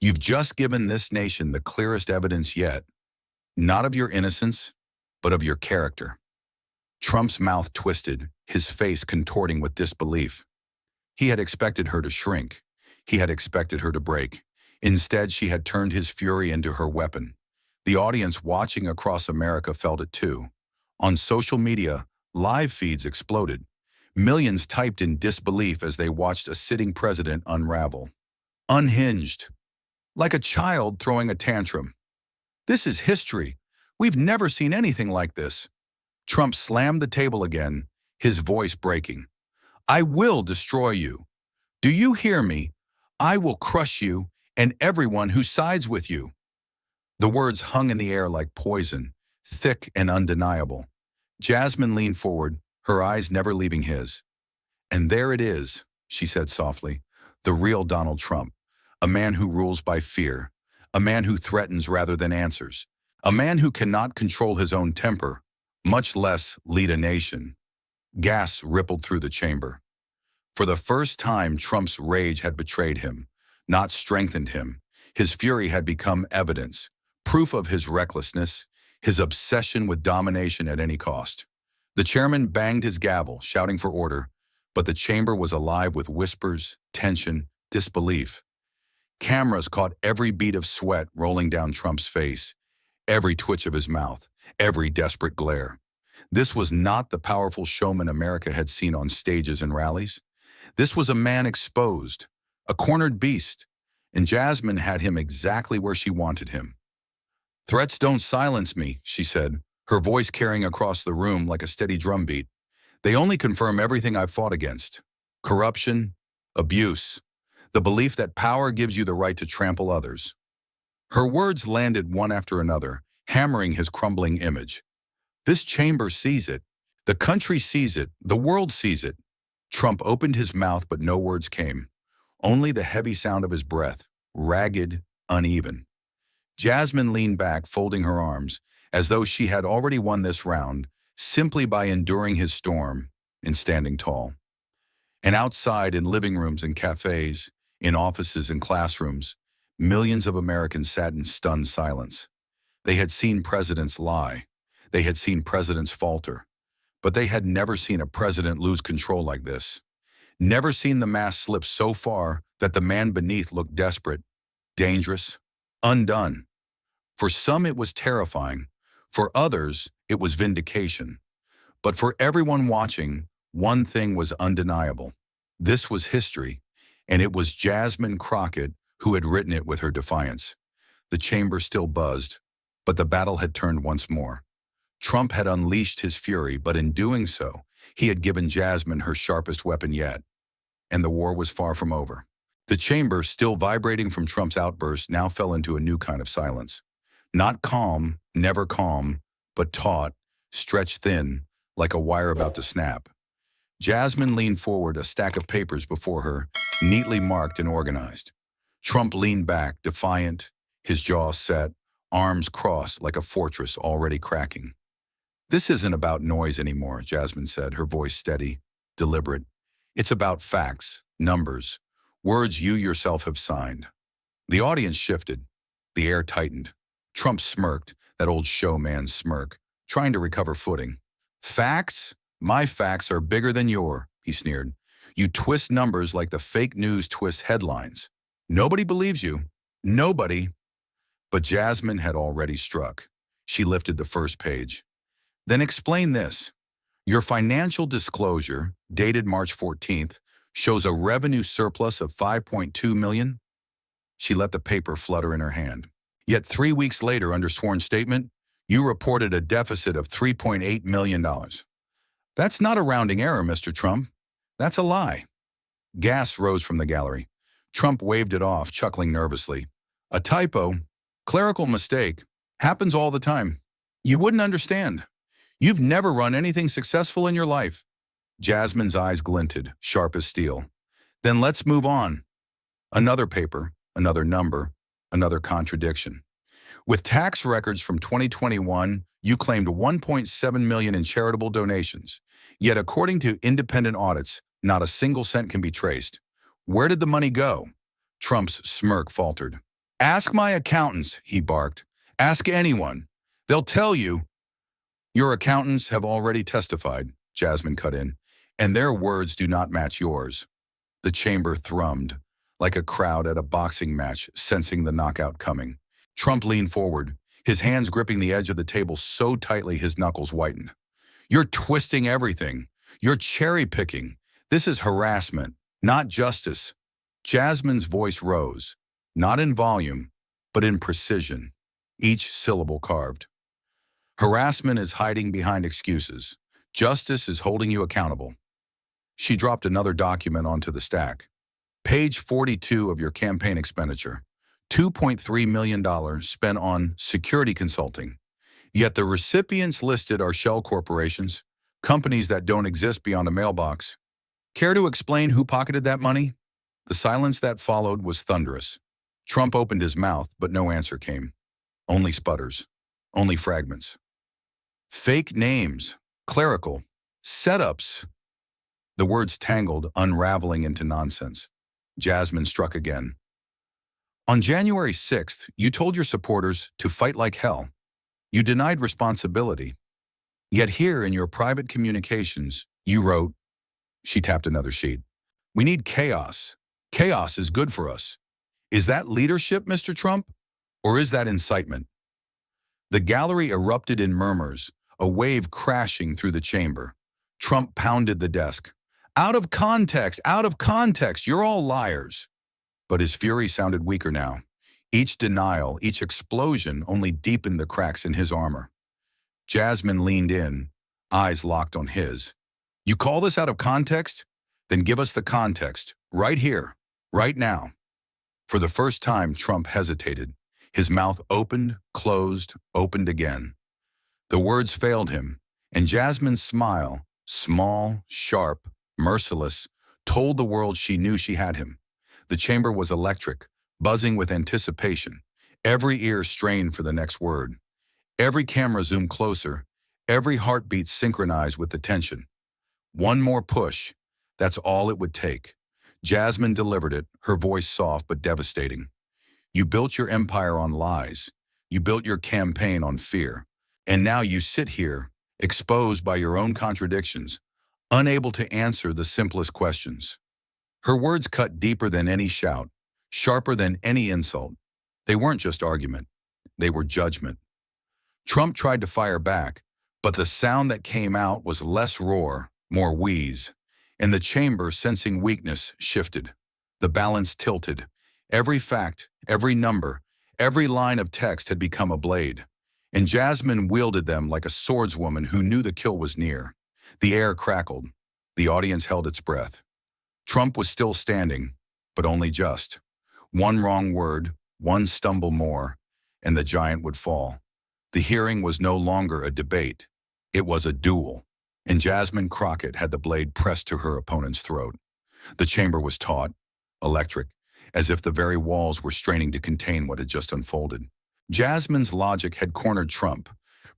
Speaker 1: You've just given this nation the clearest evidence yet, not of your innocence, but of your character. Trump's mouth twisted, his face contorting with disbelief. He had expected her to shrink. He had expected her to break. Instead, she had turned his fury into her weapon. The audience watching across America felt it too. On social media, live feeds exploded. Millions typed in disbelief as they watched a sitting president unravel. Unhinged. Like a child throwing a tantrum. This is history. We've never seen anything like this. Trump slammed the table again, his voice breaking. I will destroy you. Do you hear me? I will crush you and everyone who sides with you. The words hung in the air like poison, thick and undeniable. Jasmine leaned forward, her eyes never leaving his. And there it is, she said softly, the real Donald Trump, a man who rules by fear, a man who threatens rather than answers, a man who cannot control his own temper, much less lead a nation. Gasps rippled through the chamber. For the first time, Trump's rage had betrayed him, not strengthened him. His fury had become evidence, proof of his recklessness, his obsession with domination at any cost. The chairman banged his gavel, shouting for order, but the chamber was alive with whispers, tension, disbelief. Cameras caught every bead of sweat rolling down Trump's face, every twitch of his mouth, every desperate glare. This was not the powerful showman America had seen on stages and rallies. This was a man exposed, a cornered beast, and Jasmine had him exactly where she wanted him. Threats don't silence me, she said, her voice carrying across the room like a steady drumbeat. They only confirm everything I've fought against. Corruption, abuse, the belief that power gives you the right to trample others. Her words landed one after another, hammering his crumbling image. This chamber sees it. The country sees it. The world sees it. Trump opened his mouth, but no words came. Only the heavy sound of his breath, ragged, uneven. Jasmine leaned back, folding her arms, as though she had already won this round, simply by enduring his storm and standing tall. And outside, in living rooms and cafes, in offices and classrooms, millions of Americans sat in stunned silence. They had seen presidents lie. They had seen presidents falter. But they had never seen a president lose control like this. Never seen the mask slip so far that the man beneath looked desperate, dangerous, undone. For some it was terrifying. For others, it was vindication. But for everyone watching, one thing was undeniable. This was history, and it was Jasmine Crockett who had written it with her defiance. The chamber still buzzed, but the battle had turned once more. Trump had unleashed his fury, but in doing so, he had given Jasmine her sharpest weapon yet. And the war was far from over. The chamber, still vibrating from Trump's outburst, now fell into a new kind of silence. Not calm, never calm, but taut, stretched thin, like a wire about to snap. Jasmine leaned forward, a stack of papers before her, neatly marked and organized. Trump leaned back, defiant, his jaw set, arms crossed like a fortress already cracking. "This isn't about noise anymore," Jasmine said, her voice steady, deliberate. "It's about facts, numbers, words you yourself have signed." The audience shifted. The air tightened. Trump smirked, that old showman smirk, trying to recover footing. "Facts? My facts are bigger than your," he sneered. "You twist numbers like the fake news twists headlines. Nobody believes you. Nobody." But Jasmine had already struck. She lifted the first page. "Then explain this. Your financial disclosure, dated March 14th, shows a revenue surplus of $5.2 million. She let the paper flutter in her hand. "Yet 3 weeks later, under sworn statement, you reported a deficit of $3.8 million. That's not a rounding error, Mr. Trump. That's a lie." Gasps rose from the gallery. Trump waved it off, chuckling nervously. "A typo, clerical mistake, happens all the time. You wouldn't understand. You've never run anything successful in your life." Jasmine's eyes glinted, sharp as steel. "Then let's move on." Another paper, another number, another contradiction. "With tax records from 2021, you claimed $1.7 million in charitable donations. Yet according to independent audits, not a single cent can be traced. Where did the money go?" Trump's smirk faltered. "Ask my accountants," he barked. "Ask anyone. They'll tell you." "Your accountants have already testified," Jasmine cut in, "and their words do not match yours." The chamber thrummed, like a crowd at a boxing match, sensing the knockout coming. Trump leaned forward, his hands gripping the edge of the table so tightly his knuckles whitened. "You're twisting everything. You're cherry-picking. This is harassment, not justice." Jasmine's voice rose, not in volume, but in precision, each syllable carved. "Harassment is hiding behind excuses. Justice is holding you accountable." She dropped another document onto the stack. "Page 42 of your campaign expenditure. $2.3 million spent on security consulting. Yet the recipients listed are shell corporations, companies that don't exist beyond a mailbox. Care to explain who pocketed that money?" The silence that followed was thunderous. Trump opened his mouth, but no answer came. Only sputters. Only fragments. "Fake names. Clerical. Setups." The words tangled, unraveling into nonsense. Jasmine struck again. "On January 6th, you told your supporters to fight like hell. You denied responsibility. Yet here in your private communications, you wrote," she tapped another sheet, "We need chaos. Chaos is good for us. Is that leadership, Mr. Trump? Or is that incitement?" The gallery erupted in murmurs, a wave crashing through the chamber. Trump pounded the desk. "Out of context! Out of context! You're all liars!" But his fury sounded weaker now. Each denial, each explosion only deepened the cracks in his armor. Jasmine leaned in, eyes locked on his. "You call this out of context? Then give us the context, right here, right now." For the first time, Trump hesitated. His mouth opened, closed, opened again. The words failed him, and Jasmine's smile, small, sharp, merciless, told the world she knew she had him. The chamber was electric, buzzing with anticipation. Every ear strained for the next word. Every camera zoomed closer. Every heartbeat synchronized with the tension. One more push. That's all it would take. Jasmine delivered it, her voice soft but devastating. You built your empire on lies. You built your campaign on fear. And now you sit here, exposed by your own contradictions, unable to answer the simplest questions. Her words cut deeper than any shout, sharper than any insult. They weren't just argument. They were judgment. Trump tried to fire back, but the sound that came out was less roar, more wheeze. And the chamber, sensing weakness, shifted. The balance tilted. Every fact, every number, every line of text had become a blade. And Jasmine wielded them like a swordswoman who knew the kill was near. The air crackled. The audience held its breath. Trump was still standing, but only just. One wrong word, one stumble more, and the giant would fall. The hearing was no longer a debate. It was a duel, and Jasmine Crockett had the blade pressed to her opponent's throat. The chamber was taut, electric, as if the very walls were straining to contain what had just unfolded. Jasmine's logic had cornered Trump,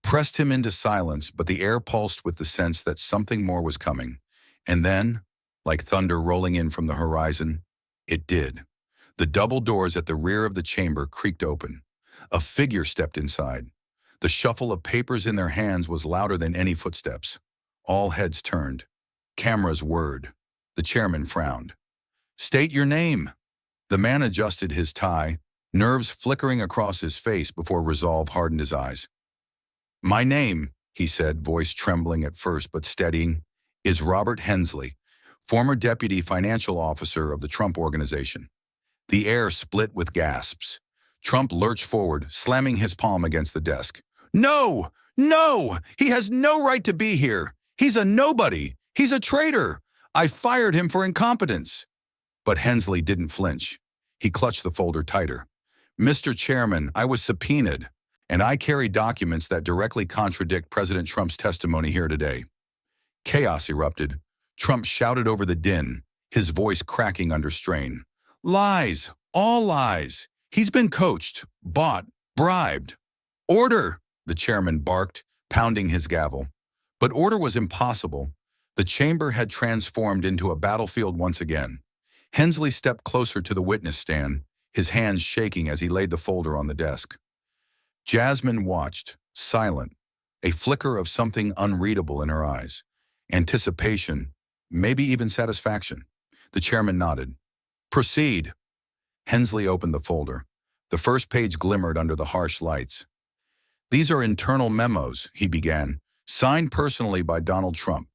Speaker 1: pressed him into silence, but the air pulsed with the sense that something more was coming. And then, like thunder rolling in from the horizon, it did. The double doors at the rear of the chamber creaked open. A figure stepped inside. The shuffle of papers in their hands was louder than any footsteps. All heads turned. Cameras whirred. The chairman frowned. "State your name." The man adjusted his tie, nerves flickering across his face before resolve hardened his eyes. "My name," he said, voice trembling at first but steadying, "is Robert Hensley, former deputy financial officer of the Trump Organization." The air split with gasps. Trump lurched forward, slamming his palm against the desk. "No! No! He has no right to be here! He's a nobody! He's a traitor! I fired him for incompetence!" But Hensley didn't flinch. He clutched the folder tighter. "Mr. Chairman, I was subpoenaed, and I carry documents that directly contradict President Trump's testimony here today." Chaos erupted. Trump shouted over the din, his voice cracking under strain. "Lies! All lies! He's been coached, bought, bribed." "Order!" the chairman barked, pounding his gavel. But order was impossible. The chamber had transformed into a battlefield once again. Hensley stepped closer to the witness stand, his hands shaking as he laid the folder on the desk. Jasmine watched, silent, a flicker of something unreadable in her eyes. Anticipation, maybe even satisfaction. The chairman nodded. "Proceed." Hensley opened the folder. The first page glimmered under the harsh lights. "These are internal memos," he began, "signed personally by Donald Trump.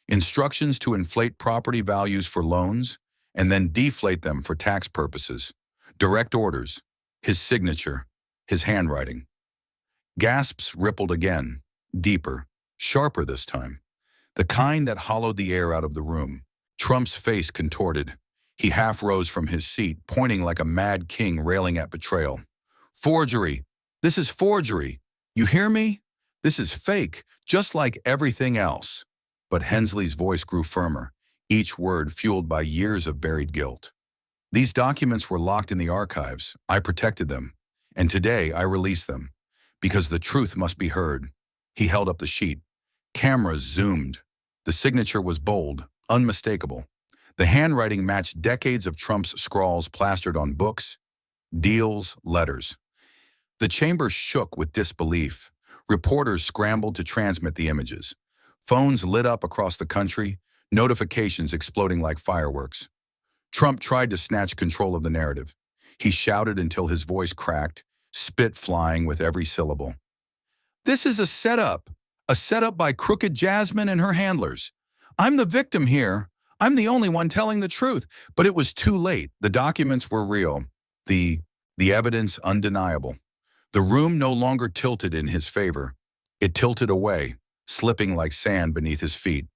Speaker 1: Instructions to inflate property values for loans and then deflate them for tax purposes. Direct orders, his signature, his handwriting." Gasps rippled again, deeper, sharper this time. The kind that hollowed the air out of the room. Trump's face contorted. He half rose from his seat, pointing like a mad king railing at betrayal. "Forgery! This is forgery! You hear me? This is fake, just like everything else." But Hensley's voice grew firmer, each word fueled by years of buried guilt. "These documents were locked in the archives. I protected them. And today I release them. Because the truth must be heard." He held up the sheet. Cameras zoomed. The signature was bold, unmistakable. The handwriting matched decades of Trump's scrawls plastered on books, deals, letters. The chamber shook with disbelief. Reporters scrambled to transmit the images. Phones lit up across the country, notifications exploding like fireworks. Trump tried to snatch control of the narrative. He shouted until his voice cracked, spit flying with every syllable. "This is a setup by crooked Jasmine and her handlers. I'm the victim here. I'm the only one telling the truth." But it was too late. The documents were real. The evidence undeniable. The room no longer tilted in his favor. It tilted away, slipping like sand beneath his feet.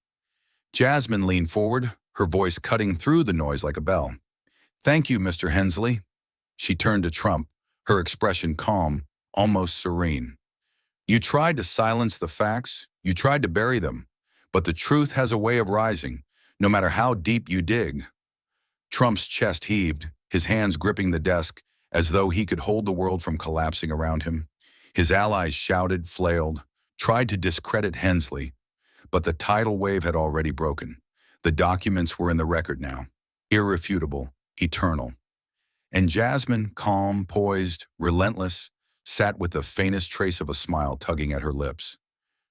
Speaker 1: Jasmine leaned forward, her voice cutting through the noise like a bell. "Thank you, Mr. Hensley." She turned to Trump, her expression calm, almost serene. "You tried to silence the facts. You tried to bury them. But the truth has a way of rising, no matter how deep you dig." Trump's chest heaved, his hands gripping the desk as though he could hold the world from collapsing around him. His allies shouted, flailed, tried to discredit Hensley, but the tidal wave had already broken. The documents were in the record now, irrefutable, eternal. And Jasmine, calm, poised, relentless, sat with the faintest trace of a smile tugging at her lips.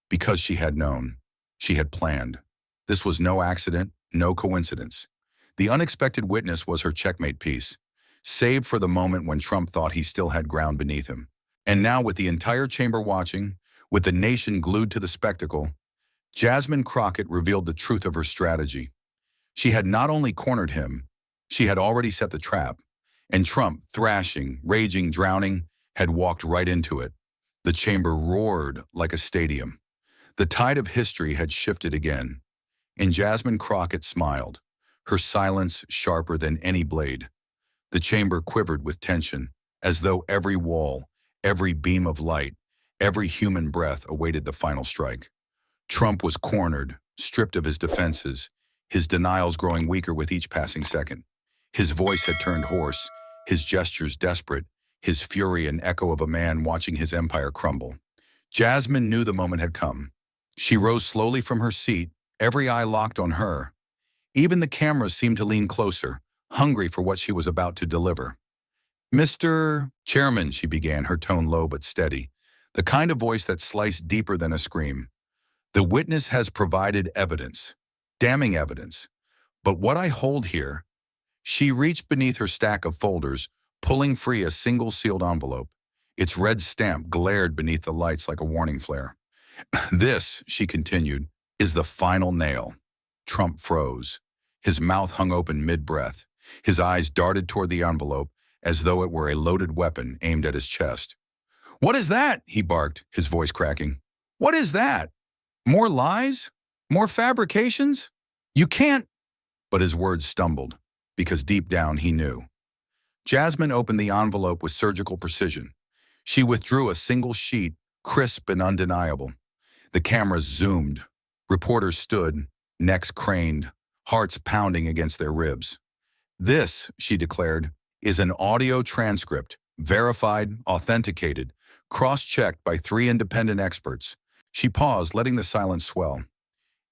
Speaker 1: Because she had known, she had planned. This was no accident, no coincidence. The unexpected witness was her checkmate piece, saved for the moment when Trump thought he still had ground beneath him. And now, with the entire chamber watching, with the nation glued to the spectacle, Jasmine Crockett revealed the truth of her strategy. She had not only cornered him, she had already set the trap, and Trump, thrashing, raging, drowning, had walked right into it. The chamber roared like a stadium. The tide of history had shifted again, and Jasmine Crockett smiled, her silence sharper than any blade. The chamber quivered with tension, as though every wall, every beam of light, every human breath awaited the final strike. Trump was cornered, stripped of his defenses, his denials growing weaker with each passing second. His voice had turned hoarse, his gestures desperate, his fury an echo of a man watching his empire crumble. Jasmine knew the moment had come. She rose slowly from her seat, every eye locked on her. Even the cameras seemed to lean closer, hungry for what she was about to deliver. "Mr. Chairman," she began, her tone low but steady, the kind of voice that sliced deeper than a scream. "The witness has provided evidence, damning evidence. But what I hold here—" She reached beneath her stack of folders, pulling free a single sealed envelope. Its red stamp glared beneath the lights like a warning flare. "This," she continued, "is the final nail." Trump froze. His mouth hung open mid-breath. His eyes darted toward the envelope, as though it were a loaded weapon aimed at his chest. "What is that?" he barked, his voice cracking. "What is that? More lies? More fabrications? You can't—" But his words stumbled, because deep down he knew. Jasmine opened the envelope with surgical precision. She withdrew a single sheet, crisp and undeniable. The cameras zoomed. Reporters stood, necks craned, hearts pounding against their ribs. "This," she declared, "is an audio transcript, verified, authenticated, cross-checked by 3 independent experts." She paused, letting the silence swell.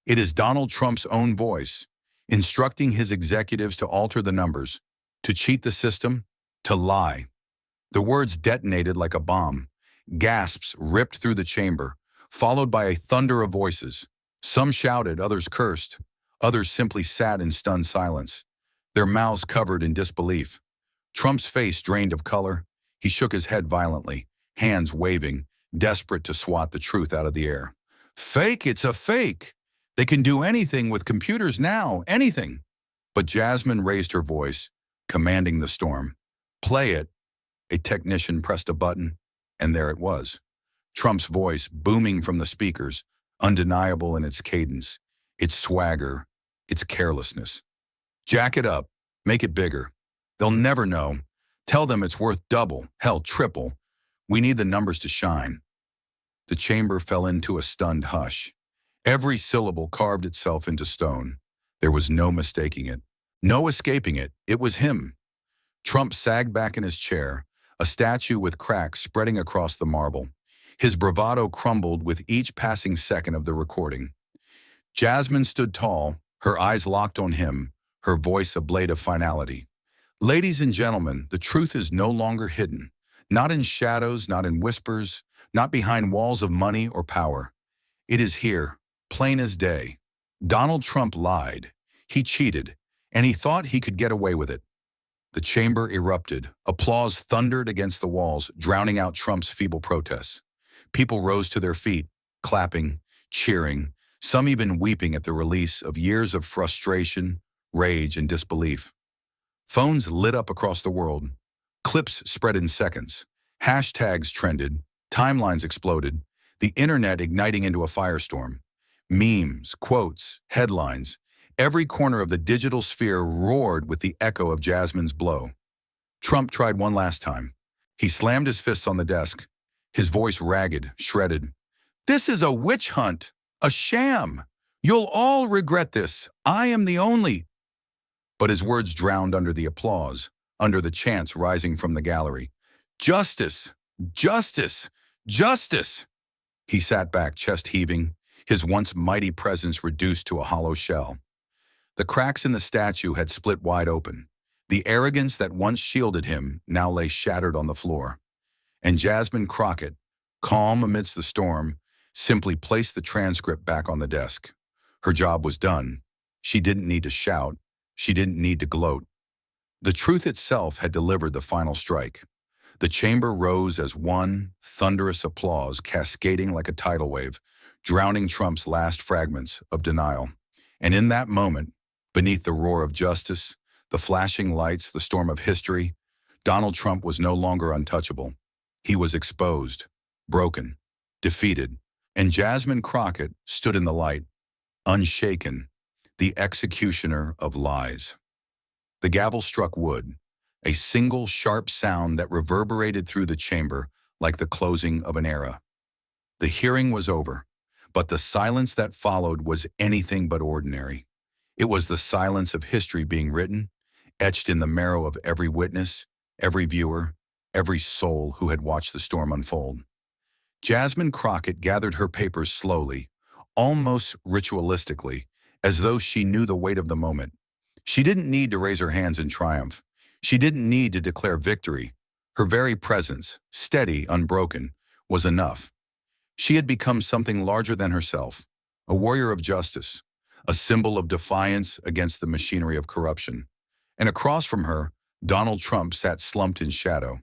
Speaker 1: "It is Donald Trump's own voice, instructing his executives to alter the numbers, to cheat the system, to lie." The words detonated like a bomb. Gasps ripped through the chamber, followed by a thunder of voices. Some shouted, others cursed, others simply sat in stunned silence, their mouths covered in disbelief. Trump's face drained of color. He shook his head violently, hands waving, desperate to swat the truth out of the air. "Fake, it's a fake! They can do anything with computers now, anything!" But Jasmine raised her voice, commanding the storm. "Play it." A technician pressed a button, and there it was. Trump's voice, booming from the speakers, undeniable in its cadence, its swagger, its carelessness. "Jack it up. Make it bigger. They'll never know. Tell them it's worth double, hell, triple. We need the numbers to shine." The chamber fell into a stunned hush. Every syllable carved itself into stone. There was no mistaking it, no escaping it. It was him. Trump sagged back in his chair, a statue with cracks spreading across the marble. His bravado crumbled with each passing second of the recording. Jasmine stood tall, her eyes locked on him, her voice a blade of finality. "Ladies and gentlemen, the truth is no longer hidden. Not in shadows, not in whispers, not behind walls of money or power. It is here, plain as day. Donald Trump lied. He cheated, and he thought he could get away with it." The chamber erupted. Applause thundered against the walls, drowning out Trump's feeble protests. People rose to their feet, clapping, cheering, some even weeping at the release of years of frustration, rage, and disbelief. Phones lit up across the world. Clips spread in seconds. Hashtags trended. Timelines exploded. The internet igniting into a firestorm. Memes, quotes, headlines. Every corner of the digital sphere roared with the echo of Jasmine's blow. Trump tried one last time. He slammed his fists on the desk, his voice ragged, shredded. "This is a witch hunt, a sham. You'll all regret this. I am the only—" But his words drowned under the applause, under the chants rising from the gallery. Justice! Justice! Justice! He sat back, chest heaving, his once mighty presence reduced to a hollow shell. The cracks in the statue had split wide open. The arrogance that once shielded him now lay shattered on the floor. And Jasmine Crockett, calm amidst the storm, simply placed the transcript back on the desk. Her job was done. She didn't need to shout. She didn't need to gloat. The truth itself had delivered the final strike. The chamber rose as one thunderous applause cascading like a tidal wave, drowning Trump's last fragments of denial. And in that moment, beneath the roar of justice, the flashing lights, the storm of history, Donald Trump was no longer untouchable. He was exposed, broken, defeated, and Jasmine Crockett stood in the light, unshaken, the executioner of lies. The gavel struck wood, a single sharp sound that reverberated through the chamber like the closing of an era. The hearing was over, but the silence that followed was anything but ordinary. It was the silence of history being written, etched in the marrow of every witness, every viewer, every soul who had watched the storm unfold. Jasmine Crockett gathered her papers slowly, almost ritualistically, as though she knew the weight of the moment. She didn't need to raise her hands in triumph. She didn't need to declare victory. Her very presence, steady, unbroken, was enough. She had become something larger than herself, a warrior of justice, a symbol of defiance against the machinery of corruption. And across from her, Donald Trump sat slumped in shadow.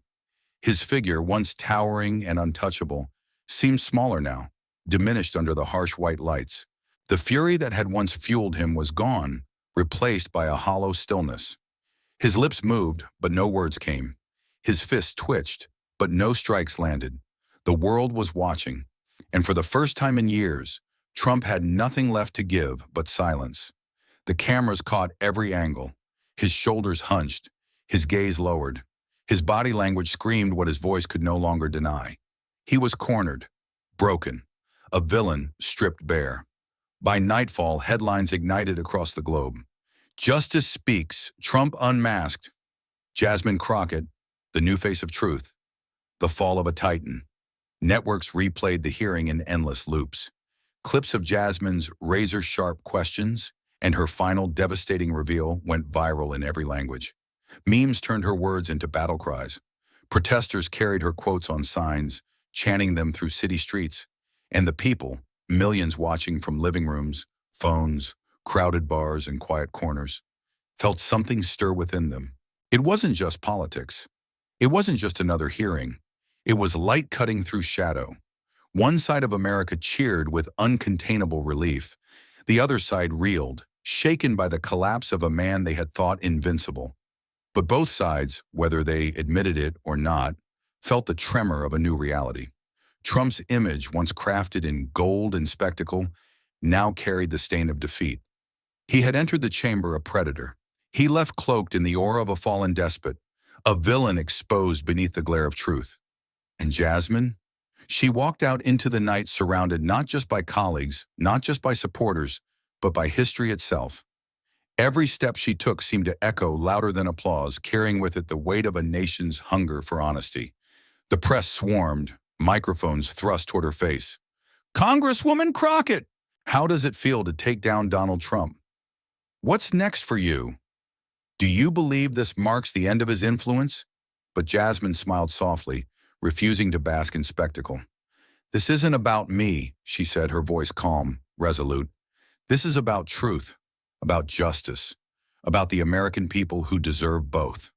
Speaker 1: His figure, once towering and untouchable, seemed smaller now, diminished under the harsh white lights. The fury that had once fueled him was gone, replaced by a hollow stillness. His lips moved, but no words came. His fists twitched, but no strikes landed. The world was watching, and for the first time in years, Trump had nothing left to give but silence. The cameras caught every angle. His shoulders hunched, his gaze lowered. His body language screamed what his voice could no longer deny. He was cornered, broken, a villain stripped bare. By nightfall, headlines ignited across the globe. Justice speaks, Trump unmasked. Jasmine Crockett, the new face of truth. The fall of a titan. Networks replayed the hearing in endless loops. Clips of Jasmine's razor-sharp questions and her final devastating reveal went viral in every language. Memes turned her words into battle cries. Protesters carried her quotes on signs, chanting them through city streets. And the people, millions watching from living rooms, phones, crowded bars, and quiet corners, felt something stir within them. It wasn't just politics. It wasn't just another hearing. It was light cutting through shadow. One side of America cheered with uncontainable relief. The other side reeled, shaken by the collapse of a man they had thought invincible. But both sides, whether they admitted it or not, felt the tremor of a new reality. Trump's image, once crafted in gold and spectacle, now carried the stain of defeat. He had entered the chamber a predator. He left cloaked in the aura of a fallen despot, a villain exposed beneath the glare of truth. And Jasmine? She walked out into the night surrounded not just by colleagues, not just by supporters, but by history itself. Every step she took seemed to echo louder than applause, carrying with it the weight of a nation's hunger for honesty. The press swarmed, microphones thrust toward her face. Congresswoman Crockett, how does it feel to take down Donald Trump? What's next for you? Do you believe this marks the end of his influence? But Jasmine smiled softly, refusing to bask in spectacle. This isn't about me, she said, her voice calm, resolute. This is about truth, about justice, about the American people who deserve both.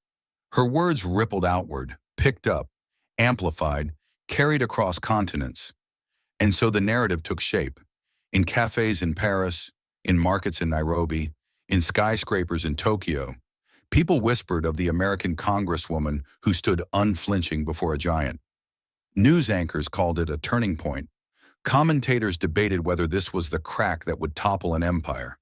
Speaker 1: Her words rippled outward, picked up, amplified, carried across continents. And so the narrative took shape. In cafes in Paris, in markets in Nairobi, in skyscrapers in Tokyo, people whispered of the American congresswoman who stood unflinching before a giant. News anchors called it a turning point. Commentators debated whether this was the crack that would topple an empire.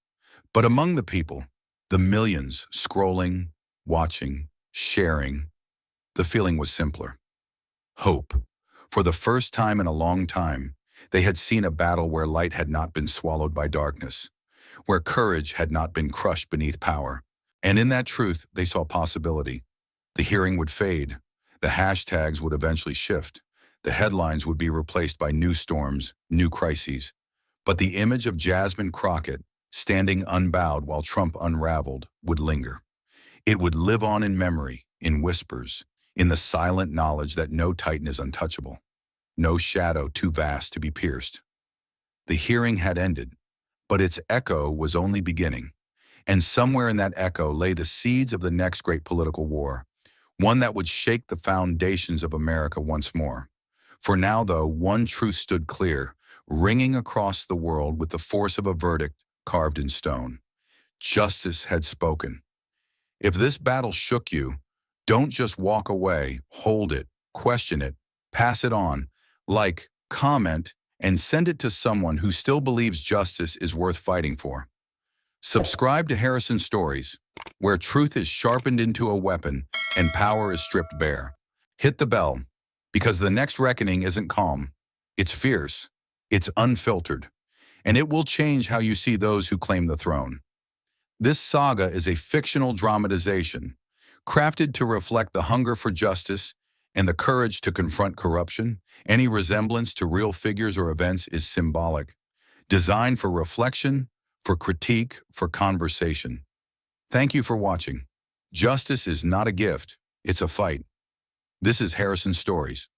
Speaker 1: But among the people, the millions scrolling, watching, sharing, the feeling was simpler. Hope. For the first time in a long time, they had seen a battle where light had not been swallowed by darkness, where courage had not been crushed beneath power. And in that truth, they saw possibility. The hearing would fade. The hashtags would eventually shift. The headlines would be replaced by new storms, new crises. But the image of Jasmine Crockett, standing unbowed while Trump unraveled, would linger. It would live on in memory, in whispers, in the silent knowledge that no titan is untouchable, no shadow too vast to be pierced. The hearing had ended, but its echo was only beginning. And somewhere in that echo lay the seeds of the next great political war, one that would shake the foundations of America once more. For now, though, one truth stood clear, ringing across the world with the force of a verdict carved in stone. Justice had spoken. If this battle shook you, don't just walk away, hold it, question it, pass it on, like, comment, and send it to someone who still believes justice is worth fighting for. Subscribe to Harrison Stories, where truth is sharpened into a weapon and power is stripped bare. Hit the bell, because the next reckoning isn't calm. It's fierce, it's unfiltered, and it will change how you see those who claim the throne. This saga is a fictional dramatization, crafted to reflect the hunger for justice and the courage to confront corruption. Any resemblance to real figures or events is symbolic, designed for reflection, for critique, for conversation. Thank you for watching. Justice is not a gift, it's a fight. This is Harrison Stories.